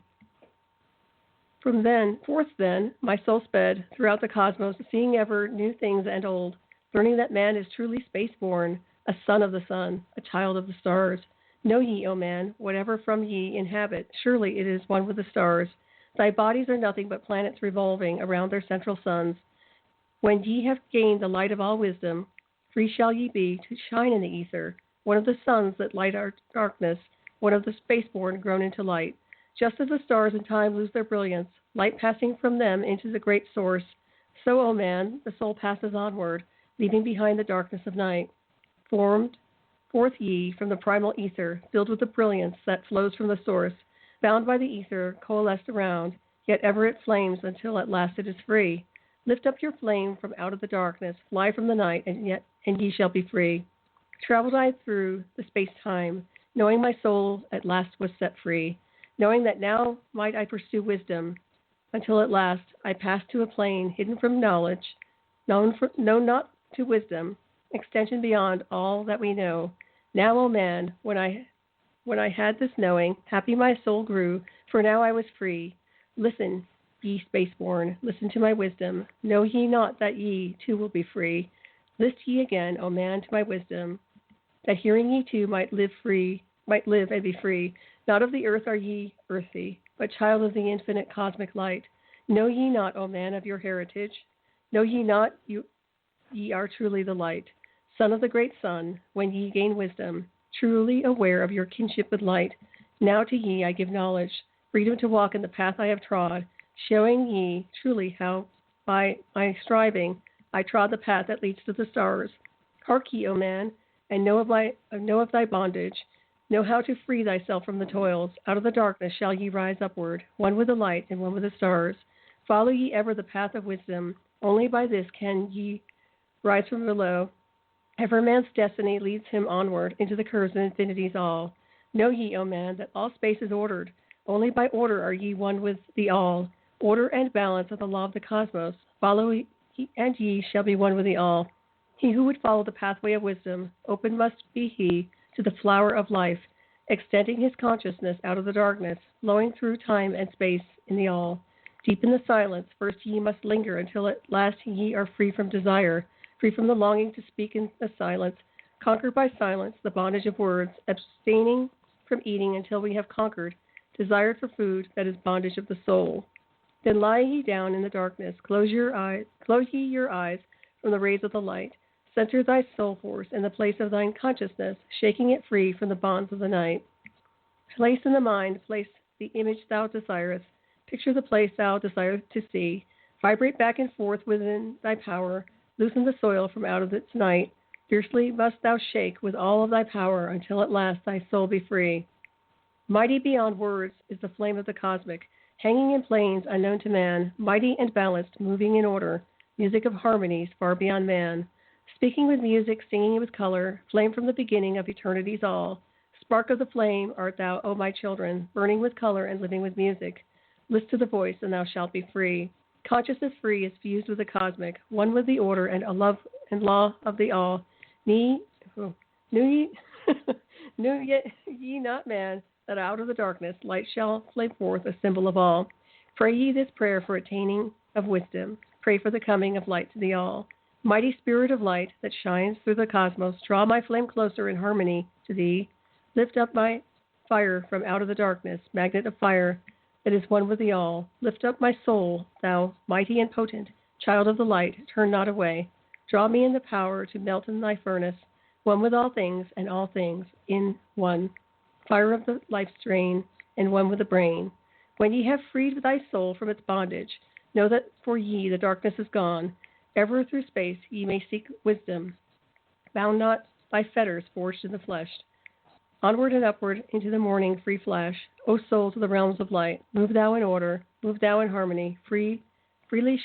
Forth then, my soul sped throughout the cosmos, seeing ever new things and old, learning that man is truly space-born, a son of the sun, a child of the stars. Know ye, O man, whatever from ye inhabit, surely it is one with the stars. Thy bodies are nothing but planets revolving around their central suns. When ye have gained the light of all wisdom, free shall ye be to shine in the ether, one of the suns that light our darkness, one of the spaceborn grown into light. Just as the stars in time lose their brilliance, light passing from them into the great source, so, O man, the soul passes onward, leaving behind the darkness of night. Formed forth ye from the primal ether, filled with the brilliance that flows from the source, bound by the ether, coalesced around, yet ever it flames until at last it is free. Lift up your flame from out of the darkness, fly from the night, and ye shall be free. Traveled I through the space-time, knowing my soul at last was set free, knowing that now might I pursue wisdom, until at last I passed to a plane hidden from knowledge, known not to wisdom, extension beyond all that we know. Now, O man, when I had this knowing, happy my soul grew, for now I was free. Listen, ye spaceborn, listen to my wisdom. Know ye not that ye too will be free? List ye again, O man, to my wisdom, that hearing ye too might live and be free. Not of the earth are ye earthy, but child of the infinite cosmic light. Know ye not, O man, of your heritage? Know ye not ye are truly the light, son of the great sun, when ye gain wisdom, truly aware of your kinship with light. Now to ye I give knowledge, freedom to walk in the path I have trod, showing ye truly how by my striving I trod the path that leads to the stars. Hark ye, O man, and know of thy bondage. Know how to free thyself from the toils. Out of the darkness shall ye rise upward, one with the light and one with the stars. Follow ye ever the path of wisdom. Only by this can ye rise from below. Ever man's destiny leads him onward into the curves of infinity's all. Know ye, O man, that all space is ordered. Only by order are ye one with the all. Order and balance are the law of the cosmos. Follow ye, and ye shall be one with the all. He who would follow the pathway of wisdom, open must be he to the flower of life, extending his consciousness out of the darkness, flowing through time and space in the all. Deep in the silence, first ye must linger until at last ye are free from desire, free from the longing to speak in the silence, conquered by silence, the bondage of words, abstaining from eating until we have conquered, desired for food that is bondage of the soul. Then lie ye down in the darkness, close ye your eyes from the rays of the light, center thy soul force in the place of thine consciousness, shaking it free from the bonds of the night. Place in the mind, place the image thou desirest, picture the place thou desirest to see, vibrate back and forth within thy power, loosen the soil from out of its night, fiercely must thou shake with all of thy power until at last thy soul be free. Mighty beyond words is the flame of the cosmic, hanging in planes unknown to man, mighty and balanced, moving in order, music of harmonies far beyond man. Speaking with music, singing with color, flame from the beginning of eternity's all. Spark of the flame art thou, O my children, burning with color and living with music. List to the voice, and thou shalt be free. Consciousness free is fused with the cosmic, one with the order and a love and law of the all. Knew ye not, man, that out of the darkness light shall flame forth, a symbol of all. Pray ye this prayer for attaining of wisdom. Pray for the coming of light to the all. Mighty spirit of light that shines through the cosmos, draw my flame closer in harmony to thee. Lift up my fire from out of the darkness, magnet of fire that is one with the all. Lift up my soul, thou mighty and potent, child of the light, turn not away. Draw me in the power to melt in thy furnace, one with all things and all things in one. Fire of the life strain, and one with the brain. When ye have freed thy soul from its bondage, know that for ye the darkness is gone. Ever through space ye may seek wisdom, bound not by fetters forged in the flesh. Onward and upward into the morning free flash, O soul to the realms of light, move thou in order, Move thou in harmony. Freely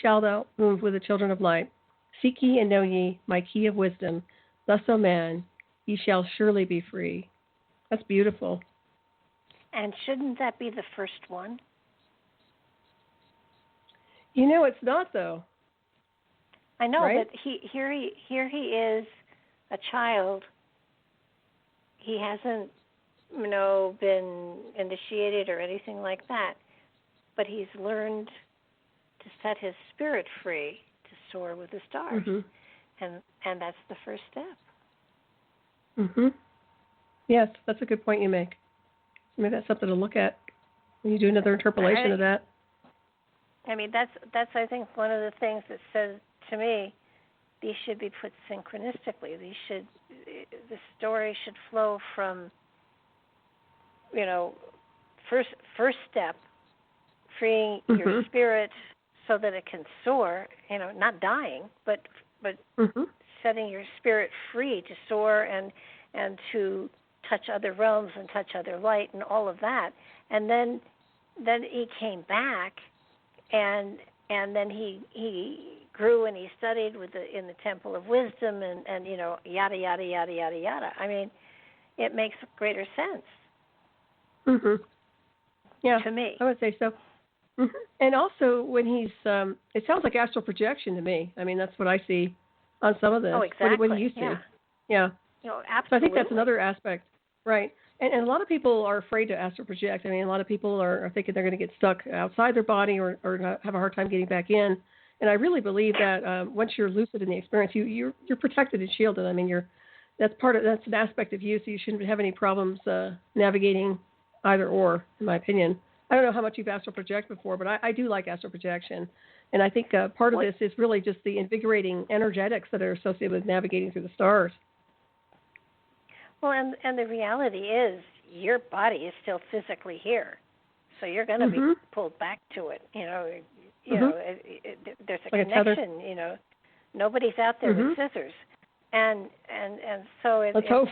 shalt thou move with the children of light. Seek ye and know ye my key of wisdom. Thus, O man, ye shall surely be free. That's beautiful. And shouldn't that be the first one? You know, it's not, though. I know, right? but here he is, a child. He hasn't, been initiated or anything like that, but he's learned to set his spirit free to soar with the stars, and that's the first step. Yes, that's a good point you make. Maybe that's something to look at when you do another interpolation of that. I mean, that's I think one of the things that says to me, these should be put synchronistically. The story should flow from, first step, freeing your spirit so that it can soar. Not dying, but setting your spirit free to soar and to touch other realms and touch other light and all of that. And then he came back, and then he grew and he studied in the Temple of Wisdom and yada yada yada yada yada. I mean, it makes greater sense. Yeah, to me, I would say so. And also, when he's, it sounds like astral projection to me. I mean, that's what I see on some of this. Oh, exactly. What do you see? Yeah. So Absolutely. I think that's another aspect, right? And a lot of people are afraid to astral project. I mean, a lot of people are thinking they're going to get stuck outside their body or have a hard time getting back in. And I really believe that once you're lucid in the experience, you're protected and shielded. I mean, that's an aspect of you, so you shouldn't have any problems navigating either or, in my opinion. I don't know how much you've astral projected before, but I do like astral projection. And I think part of this is really just the invigorating energetics that are associated with navigating through the stars. Well, and the reality is your body is still physically here, so you're going to be pulled back to it. There's a like connection. Nobody's out there with scissors, and so let's hope.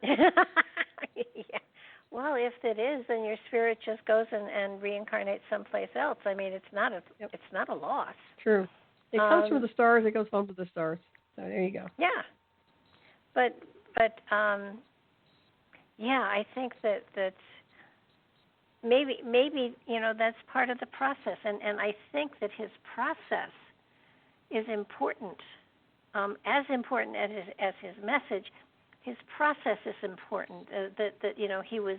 Yeah. Well, if it is, then your spirit just goes and reincarnates someplace else. I mean, it's not a loss. True. It comes from the stars. It goes home to the stars. So there you go. Yeah, but I think that maybe that's part of the process, and I think that his process is important, as important as his message. His process is important. That he was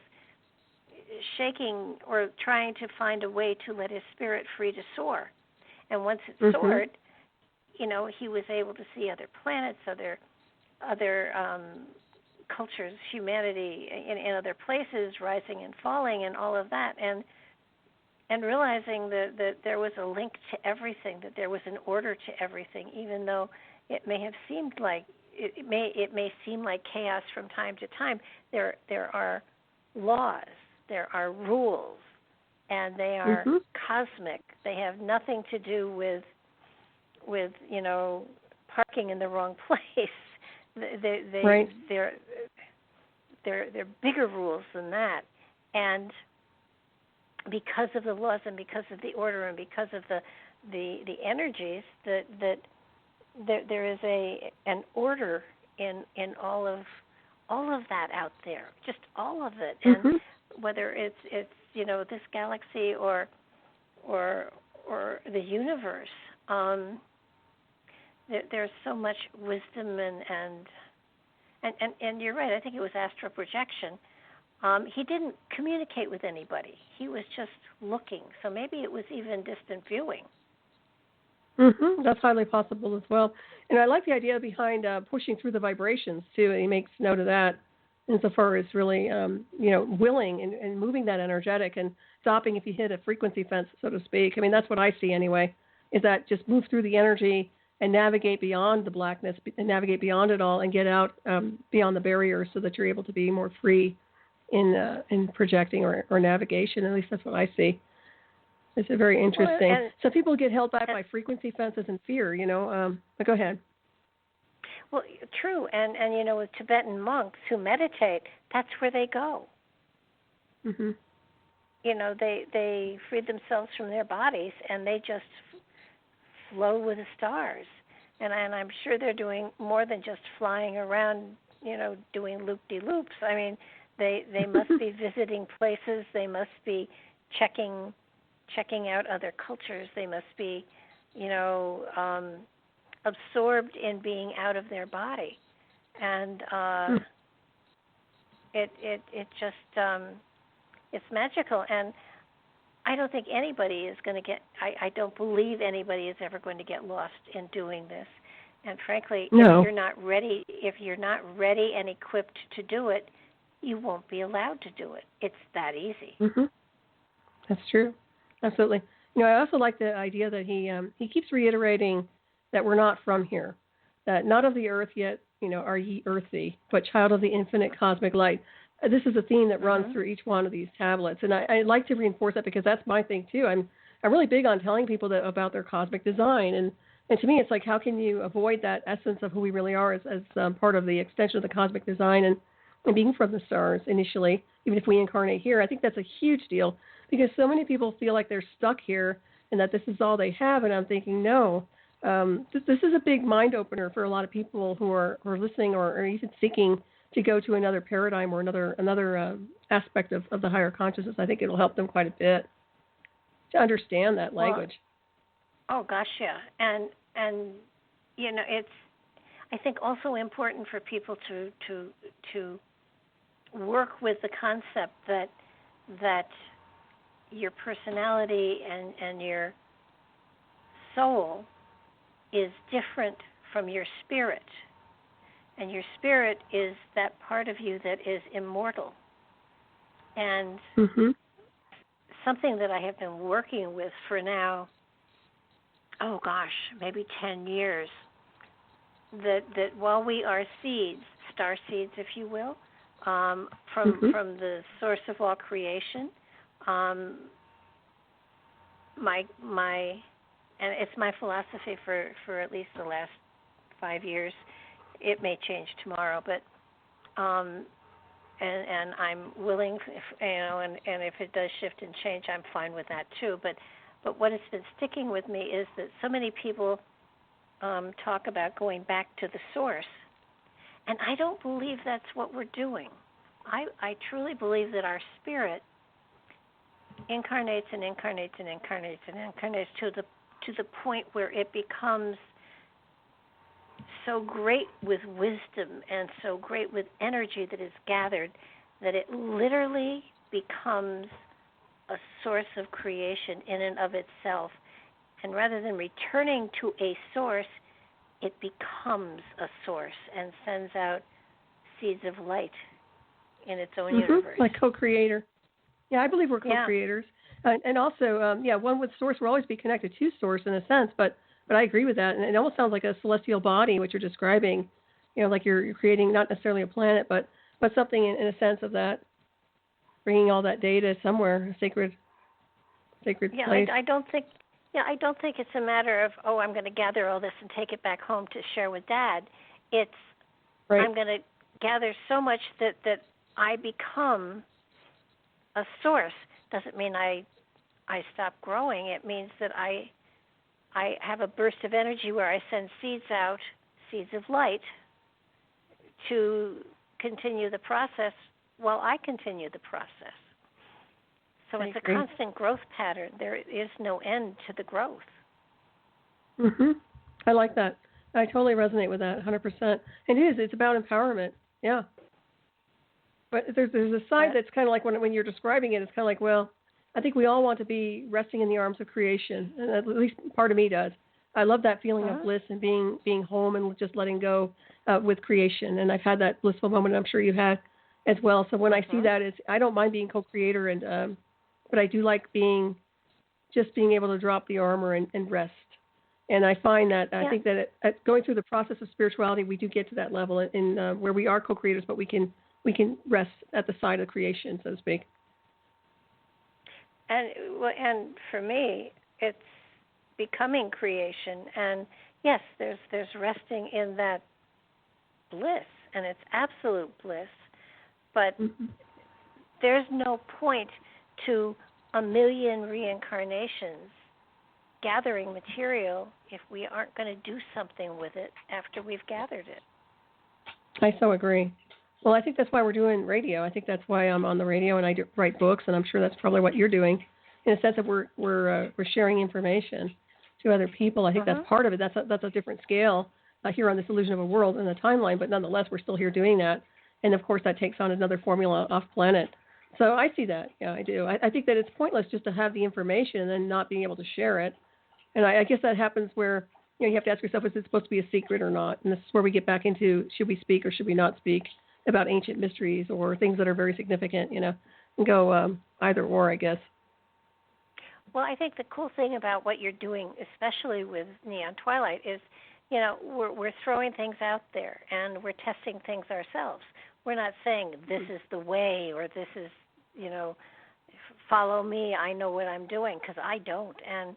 shaking or trying to find a way to let his spirit free to soar, and once it soared, he was able to see other planets, other cultures, humanity in other places, rising and falling, and all of that, and realizing that there was a link to everything, that there was an order to everything, even though it may have seemed like it may seem like chaos from time to time. There are laws, there are rules, and they are cosmic. They have nothing to do with parking in the wrong place. They're bigger rules than that, and because of the laws and because of the order and because of the energies that there is an order in all of that out there, just all of it, and whether it's this galaxy or the universe. There's so much wisdom and you're right. I think it was astral projection. He didn't communicate with anybody. He was just looking. So maybe it was even distant viewing. That's highly possible as well. And I like the idea behind pushing through the vibrations too. And he makes note of that insofar as really, willing and moving that energetic and stopping if you hit a frequency fence, so to speak. I mean, that's what I see anyway. Is that just move through the energy and navigate beyond the blackness and navigate beyond it all and get out beyond the barriers so that you're able to be more free in projecting or navigation. At least that's what I see. It's very interesting. Well, so people get held back by frequency fences and fear, But go ahead. Well, true. And with Tibetan monks who meditate, that's where they go. they freed themselves from their bodies and they just flow with the stars. And I'm sure they're doing more than just flying around, doing loop-de-loops. I mean, they must be visiting places. They must be checking out other cultures. They must be, absorbed in being out of their body. And it just it's magical. And I don't think anybody is going to get. I don't believe anybody is ever going to get lost in doing this. And frankly, No. if you're not ready and equipped to do it, you won't be allowed to do it. It's that easy. Mm-hmm. That's true. Absolutely. I also like the idea that he keeps reiterating that we're not from here, that not of the earth yet, are ye earthy, but child of the infinite cosmic light. This is a theme that runs through each one of these tablets, and I like to reinforce that because that's my thing too. I'm really big on telling people about their cosmic design, and to me, it's like, how can you avoid that essence of who we really are as part of the extension of the cosmic design and being from the stars initially, even if we incarnate here. I think that's a huge deal because so many people feel like they're stuck here and that this is all they have, and I'm thinking, no, this is a big mind opener for a lot of people who are listening or even seeking to go to another paradigm or another aspect of the higher consciousness. I think it'll help them quite a bit to understand that language. Well, oh gosh, yeah, and it's I think also important for people to work with the concept that your personality and your soul is different from your spirit. And your spirit is that part of you that is immortal. And something that I have been working with for now, maybe 10 years, that while we are seeds, star seeds, if you will, from the source of all creation, and it's my philosophy for at least the last 5 years. It may change tomorrow, but and I'm willing, and if it does shift and change, I'm fine with that too. But what has been sticking with me is that so many people talk about going back to the source, and I don't believe that's what we're doing. I truly believe that our spirit incarnates and incarnates and incarnates and incarnates to the point where it becomes so great with wisdom and so great with energy that is gathered that it literally becomes a source of creation in and of itself. And rather than returning to a source, it becomes a source and sends out seeds of light in its own universe. Like co-creator. Yeah, I believe we're co-creators. Yeah. And also, one with source will always be connected to source in a sense, but I agree with that. And it almost sounds like a celestial body, what you're describing, like you're creating not necessarily a planet, but something in a sense of that, bringing all that data somewhere, a sacred place. I don't think it's a matter of, I'm going to gather all this and take it back home to share with Dad. It's right. I'm going to gather so much that I become a source. Doesn't mean I stop growing. It means that I have a burst of energy where I send seeds out, seeds of light, to continue the process while I continue the process. So it's a constant growth pattern. There is no end to the growth. I like that. I totally resonate with that 100%. It is. It's about empowerment. Yeah. But there's a side that's kind of like when you're describing it, it's kind of like, well, I think we all want to be resting in the arms of creation, and at least part of me does. I love that feeling of bliss and being home and just letting go with creation. And I've had that blissful moment. I'm sure you had as well. So when I see that, I don't mind being co-creator, and but I do like being able to drop the armor and rest. And I find that I think that going through the process of spirituality, we do get to that level in where we are co-creators, but we can rest at the side of creation, so to speak. And for me, it's becoming creation. And yes, there's resting in that bliss, and it's absolute bliss. But there's no point to a million reincarnations gathering material if we aren't going to do something with it after we've gathered it. I so agree. Well, I think that's why we're doing radio. I think that's why I'm on the radio and I write books, and I'm sure that's probably what you're doing, in a sense that we're sharing information to other people. I think that's part of it. That's a different scale here on this Illusion of a World in the timeline, but nonetheless, we're still here doing that. And of course, that takes on another formula off planet. So I see that. Yeah, I do. I think that it's pointless just to have the information and then not being able to share it. And I guess that happens where you have to ask yourself, is it supposed to be a secret or not? And this is where we get back into, should we speak or should we not speak about ancient mysteries or things that are very significant, and go either or, I guess. Well, I think the cool thing about what you're doing, especially with Neon Twilight, is, we're throwing things out there and we're testing things ourselves. We're not saying this is the way or this is, follow me, I know what I'm doing, because I don't. And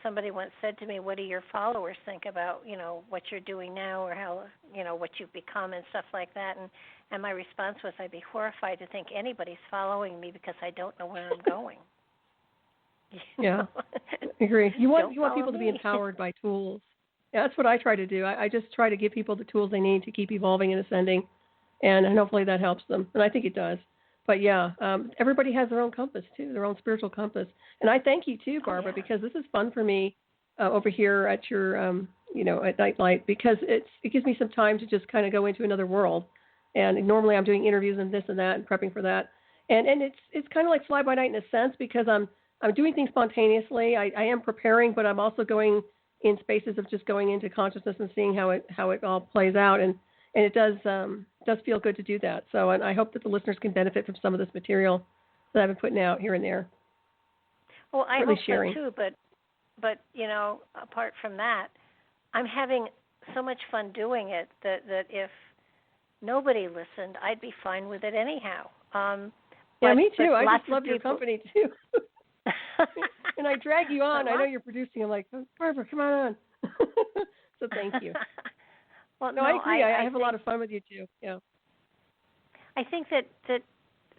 somebody once said to me, what do your followers think about, what you're doing now or how, what you've become and stuff like that. And my response was, I'd be horrified to think anybody's following me because I don't know where I'm going. Yeah, I agree. You want people to be empowered by tools. Yeah, that's what I try to do. I just try to give people the tools they need to keep evolving and ascending, and hopefully that helps them. And I think it does. But yeah, everybody has their own compass too, their own spiritual compass. And I thank you too, Barbara, because this is fun for me over here at your, at Nightlight, because it gives me some time to just kind of go into another world. And normally I'm doing interviews and this and that and prepping for that. And it's kind of like fly by night in a sense, because I'm doing things spontaneously. I am preparing, but I'm also going in spaces of just going into consciousness and seeing how it all plays out. And it does feel good to do that. So, and I hope that the listeners can benefit from some of this material that I've been putting out here and there. Well, I really hope sharing. so too, but apart from that, I'm having so much fun doing it that if nobody listened, I'd be fine with it anyhow. Yeah, me too. I just love your company too. And I drag you on. I know you're producing. I'm like, oh, Barbara, come on. So thank you. Well, no, I agree. I have a lot of fun with you too. Yeah. I think that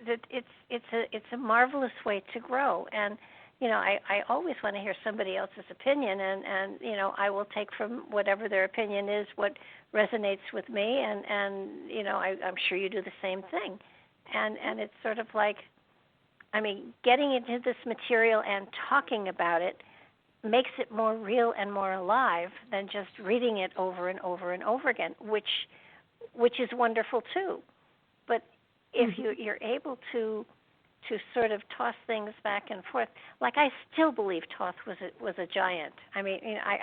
it's a marvelous way to grow, and I always want to hear somebody else's opinion, and I will take from whatever their opinion is what resonates with me, and I'm sure you do the same thing, and it's sort of like, getting into this material and talking about it makes it more real and more alive than just reading it over and over and over again, which is wonderful too. But if you're able to sort of toss things back and forth, like I still believe Thoth was a giant. I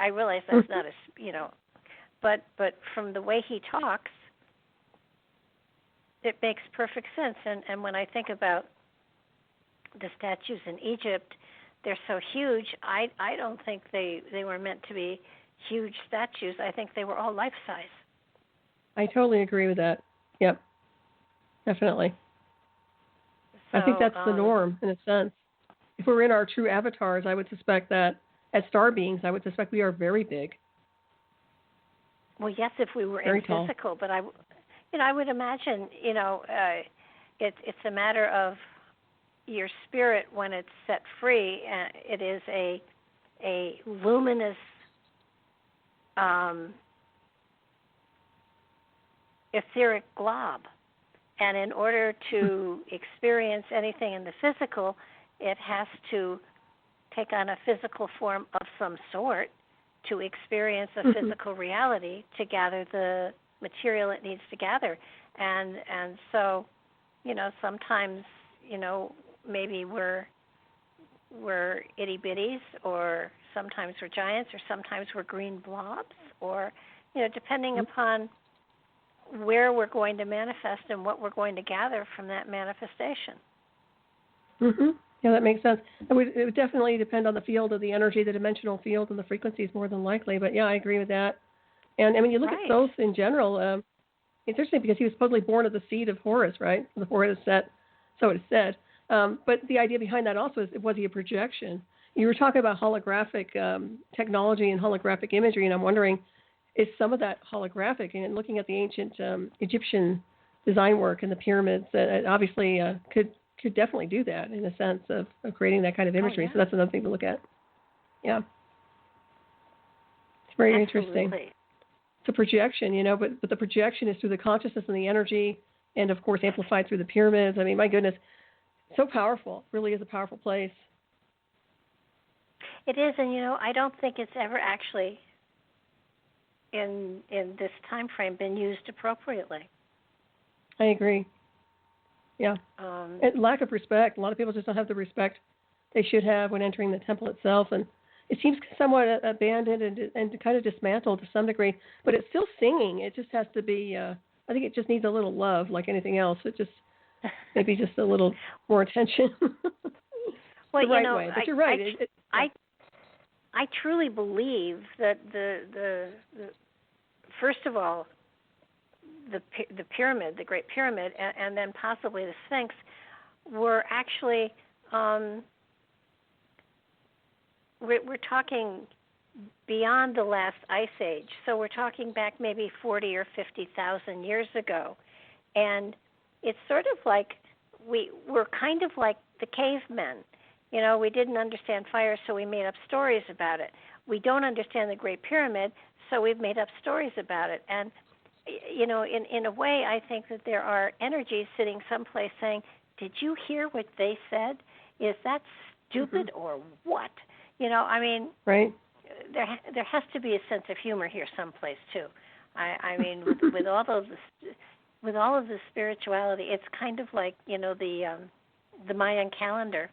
realize that's not but from the way he talks, it makes perfect sense. And when I think about the statues in Egypt, they're so huge. I don't think they were meant to be huge statues. I think they were all life-size. I totally agree with that. Yep, definitely. So, I think that's the norm in a sense. If we're in our true avatars, I would suspect that as star beings, I would suspect we are very big. Well, yes, if we were very in tall. physical, but I would imagine, it's a matter of your spirit when it's set free. It is a luminous, etheric glob. And in order to experience anything in the physical, it has to take on a physical form of some sort to experience a physical reality to gather the material it needs to gather. And so, sometimes, maybe we're itty-bitties, or sometimes we're giants, or sometimes we're green blobs, or, depending upon where we're going to manifest and what we're going to gather from that manifestation. Yeah, that makes sense. It would definitely depend on the field of the energy, the dimensional field, and the frequencies more than likely. But yeah, I agree with that. And when you look at Thoth in general, it's interesting because he was supposedly born of the seed of Horus, right? The forehead is set, so it is said. But the idea behind that also is, was he a projection? You were talking about holographic technology and holographic imagery, and I'm wondering, is some of that holographic? And looking at the ancient Egyptian design work and the pyramids, it obviously could could definitely do that in a sense of creating that kind of imagery. So that's another thing to look at. Yeah. It's very interesting. It's a projection, but the projection is through the consciousness and the energy, and of course amplified through the pyramids. I mean, my goodness, so powerful. It really is a powerful place. It is, and I don't think it's ever actually in this time frame been used appropriately. I agree. Yeah. And lack of respect. A lot of people just don't have the respect they should have when entering the temple itself, and it seems somewhat abandoned and kind of dismantled to some degree, but it's still singing. It just has to be, I think it just needs a little love like anything else. It just, maybe just a little more attention. Well, the right way. But you're right. I truly believe that the first of all, the pyramid, the Great Pyramid, and then possibly the Sphinx were actually, we're talking beyond the last ice age. So we're talking back maybe 40 or 50,000 years ago. And it's sort of like we're kind of like the cavemen. We didn't understand fire, so we made up stories about it. We don't understand the Great Pyramid, so we've made up stories about it. And, in a way, I think that there are energies sitting someplace saying, did you hear what they said? Is that stupid or what? Right. There has to be a sense of humor here someplace too. I mean, with all of the spirituality, it's kind of like the Mayan calendar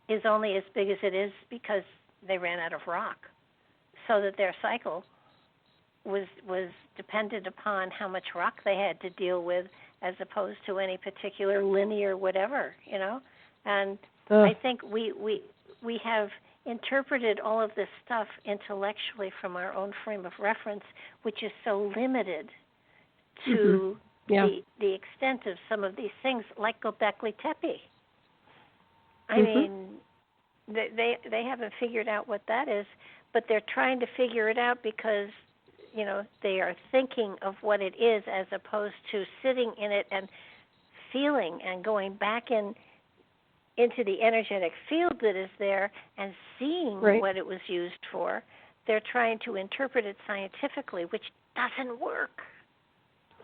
is only as big as it is because they ran out of rock, so that their cycle was dependent upon how much rock they had to deal with, as opposed to any particular linear whatever, And I think we have interpreted all of this stuff intellectually from our own frame of reference, which is so limited to the extent of some of these things, like Göbekli Tepe. I mean, they haven't figured out what that is, but they're trying to figure it out because, they are thinking of what it is as opposed to sitting in it and feeling and going back into the energetic field that is there and seeing what it was used for. They're trying to interpret it scientifically, which doesn't work.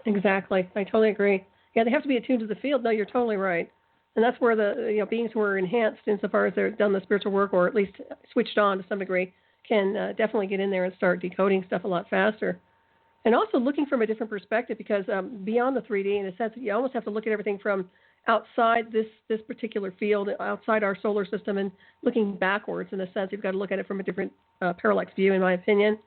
Exactly. I totally agree. Yeah, they have to be attuned to the field. No, you're totally right. And that's where the beings who are enhanced insofar as they've done the spiritual work, or at least switched on to some degree, can definitely get in there and start decoding stuff a lot faster. And also looking from a different perspective, because beyond the 3D, in a sense, you almost have to look at everything from outside this particular field, outside our solar system, and looking backwards. In a sense, you've got to look at it from a different parallax view, in my opinion,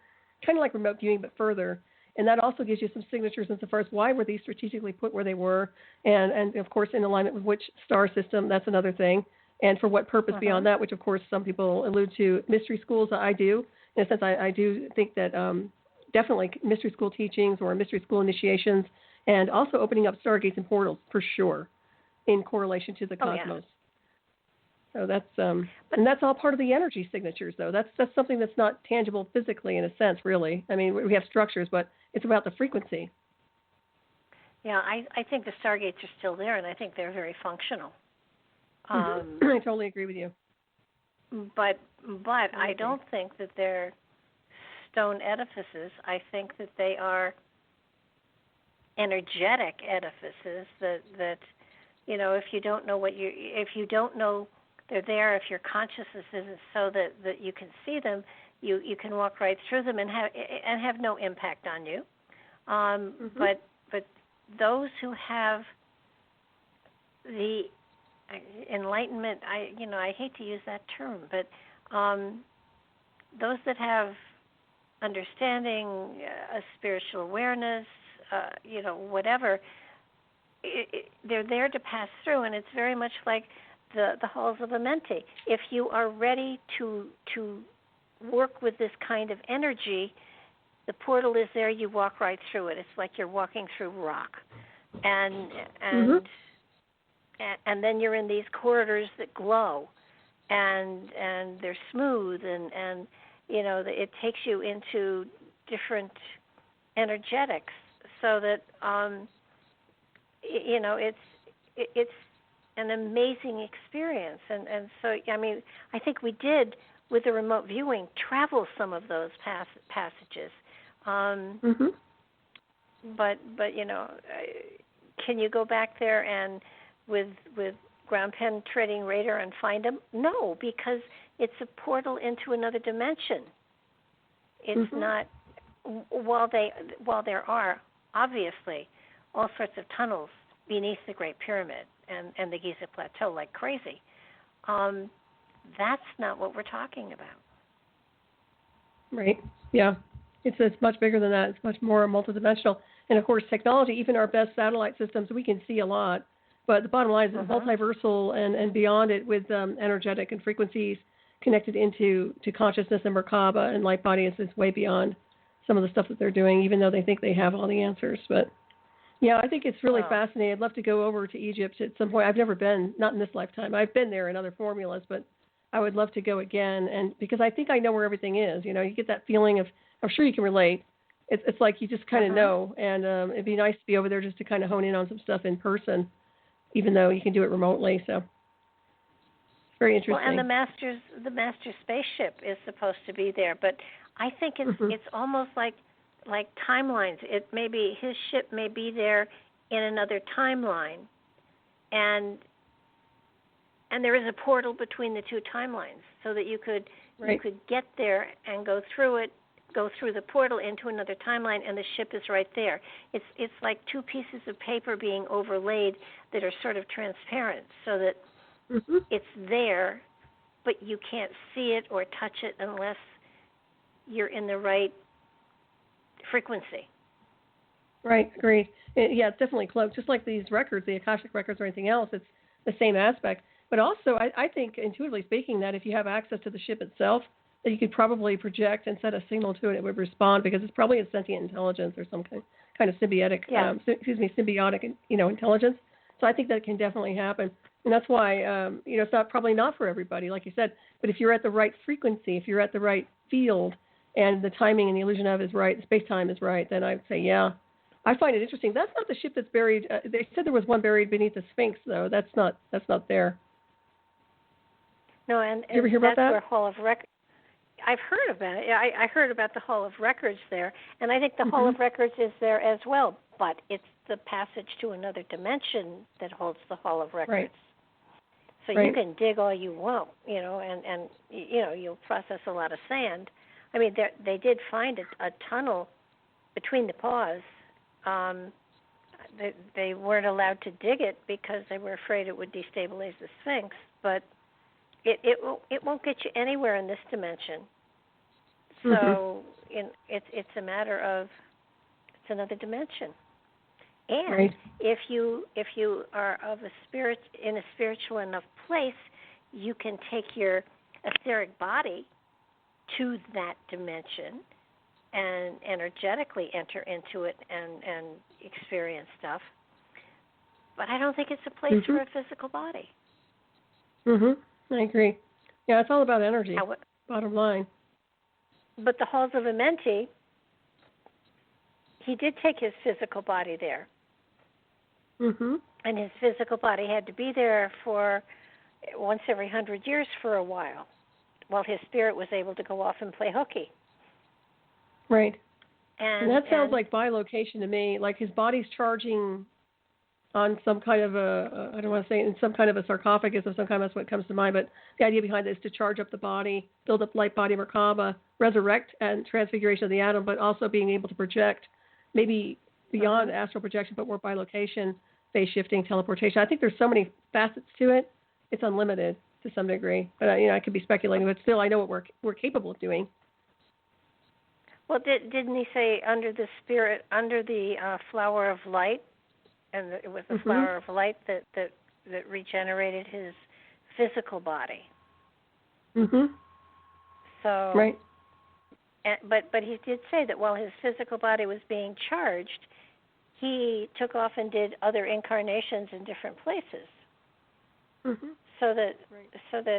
kind of like remote viewing, but further. And that also gives you some signatures insofar as why were these strategically put where they were, and of course in alignment with which star system. That's another thing. And for what purpose beyond that, which of course some people allude to mystery schools. I do. In a sense, I do think that definitely mystery school teachings or mystery school initiations, and also opening up stargates and portals for sure, in correlation to the cosmos. So that's and that's all part of the energy signatures, though. That's something that's not tangible physically, in a sense, really. I mean, we have structures, but it's about the frequency. Yeah, I think the stargates are still there, and I think they're very functional. I totally agree with you. But I don't think that they're stone edifices. I think that they are energetic edifices that if you don't know if you don't know they're there, if your consciousness isn't so that you can see them, you can walk right through them and have no impact on you. But those who have the enlightenment, I hate to use that term, but those that have understanding, a spiritual awareness, whatever, they're there to pass through, and it's very much like the halls of Amenti. If you are ready to work with this kind of energy, the portal is there. You walk right through it. It's like you're walking through rock, and then you're in these corridors that glow, and they're smooth, and it takes you into different energetics, so that it's an amazing experience. And so, I mean, I think we did, with the remote viewing, travel some of those passages. But you know, can you go back there and with ground penetrating radar and find them? No, because it's a portal into another dimension. It's not. While there are obviously all sorts of tunnels beneath the Great Pyramid and the Giza Plateau like crazy, that's not what we're talking about. Right. Yeah. It's much bigger than that. It's much more multidimensional. And, of course, technology, even our best satellite systems, we can see a lot. But the bottom line is it's multiversal and beyond it with energetic and frequencies connected into consciousness and Merkaba and light body is way beyond some of the stuff that they're doing, even though they think they have all the answers. But, yeah, I think it's really fascinating. I'd love to go over to Egypt at some point. I've never been, not in this lifetime. I've been there in other formulas, but I would love to go again. And because I think I know where everything is. You know, you get that feeling of, I'm sure you can relate. It's like you just kind of know. And it'd be nice to be over there just to kind of hone in on some stuff in person, even though you can do it remotely. So it's very interesting. Well, and the master's spaceship is supposed to be there, but I think it's almost like timelines. It may be his ship may be there in another timeline, and there is a portal between the two timelines, so that you could get there and go through the portal into another timeline, and the ship is right there. It's like two pieces of paper being overlaid that are sort of transparent, so that it's there, but you can't see it or touch it unless you're in the right frequency. Right, agreed. Yeah, it's definitely cloaked. Just like these records, the Akashic records or anything else, it's the same aspect. But also, I think, intuitively speaking, that if you have access to the ship itself, that you could probably project and set a signal to it, it would respond, because it's probably a sentient intelligence or some kind of symbiotic, symbiotic, intelligence. So I think that can definitely happen. And that's why, it's probably not for everybody, like you said. But if you're at the right frequency, if you're at the right field, and the timing and the illusion of it is right, the space-time is right, then I'd say, yeah. I find it interesting. That's not the ship that's buried. They said there was one buried beneath the Sphinx, though. That's not there. No, and you ever hear about that? Where Hall of Records. I've heard about it. I heard about the Hall of Records there, and I think the Hall of Records is there as well. But it's the passage to another dimension that holds the Hall of Records. Right. So you can dig all you want, and you'll process a lot of sand. I mean, they did find a tunnel between the paws. They weren't allowed to dig it because they were afraid it would destabilize the Sphinx. But it won't get you anywhere in this dimension. So it's a matter of, it's another dimension. And if you are of a spirit in a spiritual enough place, you can take your etheric body to that dimension and energetically enter into it and experience stuff. But I don't think it's a place for a physical body. I agree. Yeah, it's all about energy, bottom line. But the Halls of Amenti, he did take his physical body there. And his physical body had to be there for once every 100 years for a while his spirit was able to go off and play hooky. Right. And that sounds like bilocation to me, like his body's charging on some kind of I don't want to say in some kind of a sarcophagus of some kind, that's what comes to mind, but the idea behind it is to charge up the body, build up light body Merkaba, resurrect and transfiguration of the atom, but also being able to project maybe beyond astral projection, but more bilocation, phase shifting, teleportation. I think there's so many facets to it, it's unlimited to some degree. But I could be speculating, but still I know what we're capable of doing. Well, didn't he say under the flower of light? And it was the flower of light that regenerated his physical body. So, right. But he did say that while his physical body was being charged, he took off and did other incarnations in different places. So that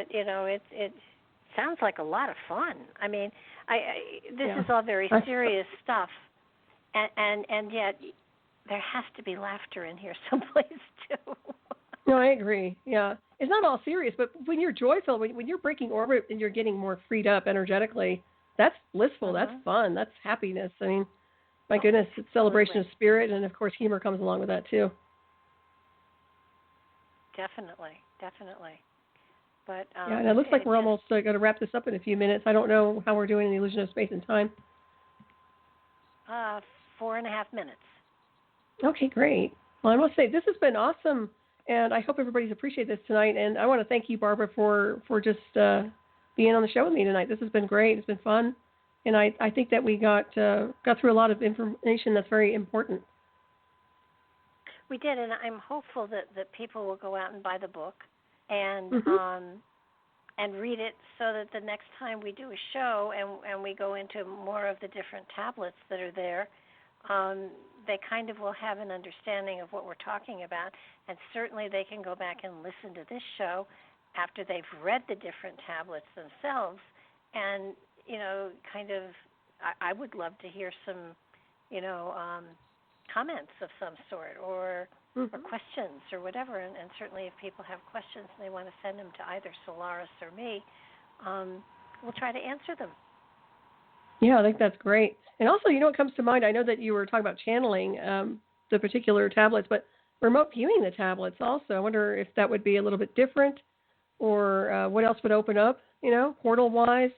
it sounds like a lot of fun. I mean, this is all very serious stuff, and yet there has to be laughter in here someplace too. No, I agree. Yeah. It's not all serious, but when you're joyful, when you're breaking orbit and you're getting more freed up energetically, that's blissful. That's fun. That's happiness. I mean, my goodness, it's celebration of spirit, and of course, humor comes along with that too. Definitely. But yeah, and it looks like we're almost going to wrap this up in a few minutes. I don't know how we're doing in the illusion of space and time. 4.5 minutes. Okay, great. Well, I must say this has been awesome, and I hope everybody's appreciated this tonight. And I want to thank you, Barbara, for just being on the show with me tonight. This has been great. It's been fun, and I think that we got through a lot of information that's very important. We did, and I'm hopeful that people will go out and buy the book and read it, so that the next time we do a show and we go into more of the different tablets that are there, they kind of will have an understanding of what we're talking about, and certainly they can go back and listen to this show after they've read the different tablets themselves, and kind of, I would love to hear some, comments of some sort, or questions or whatever, and certainly if people have questions and they want to send them to either Solaris or me, we'll try to answer them. Yeah, I think that's great. And also, what comes to mind, I know that you were talking about channeling the particular tablets, but remote viewing the tablets also. I wonder if that would be a little bit different, or what else would open up, portal-wise,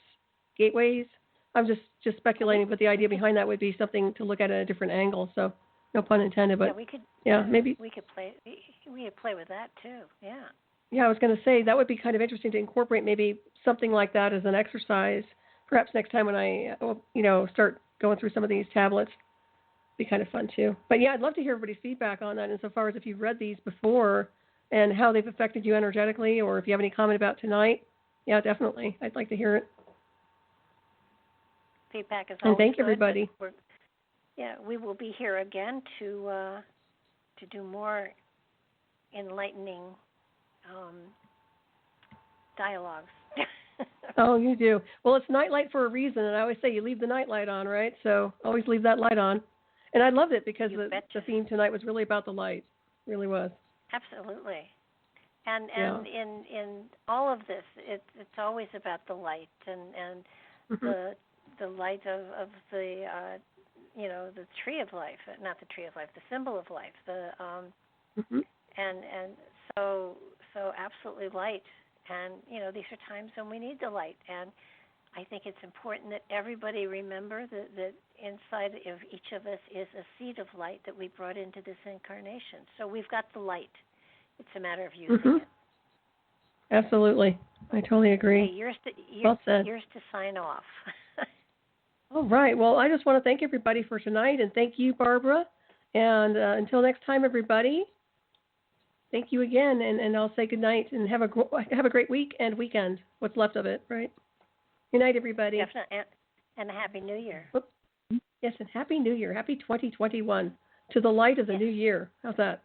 gateways. I'm just speculating, but the idea behind that would be something to look at a different angle, so no pun intended. But maybe we could play with that too. Yeah. Yeah, I was going to say that would be kind of interesting to incorporate maybe something like that as an exercise. Perhaps next time when I, start going through some of these tablets, be kind of fun too. But yeah, I'd love to hear everybody's feedback on that, insofar as if you've read these before and how they've affected you energetically, or if you have any comment about tonight. Yeah, definitely. I'd like to hear it. Feedback is always and thank good. Everybody. We will be here again to do more enlightening dialogues. Oh, you do. Well, it's nightlight for a reason, and I always say you leave the nightlight on, right? So always leave that light on. And I loved it because the theme tonight was really about the light. It really was. Absolutely. And in all of this, it's always about the light and the light of the the tree of life, not the tree of life, the symbol of life. And so absolutely light. And these are times when we need the light, and I think it's important that everybody remember that inside of each of us is a seed of light that we brought into this incarnation. So we've got the light. It's a matter of using it. Absolutely. I totally agree. Hey, yours well said. Yours to sign off. All right. Well, I just want to thank everybody for tonight, and thank you, Barbara. And until next time, everybody, thank you again, and I'll say good night, and have a great week and weekend, what's left of it, right? Good night, everybody. Definitely, and a Happy New Year. Yes, and Happy New Year. Happy 2021, to the light of the new year. How's that?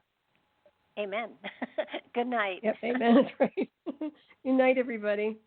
Amen. Good night. Yep, amen. That's right. Good night, everybody.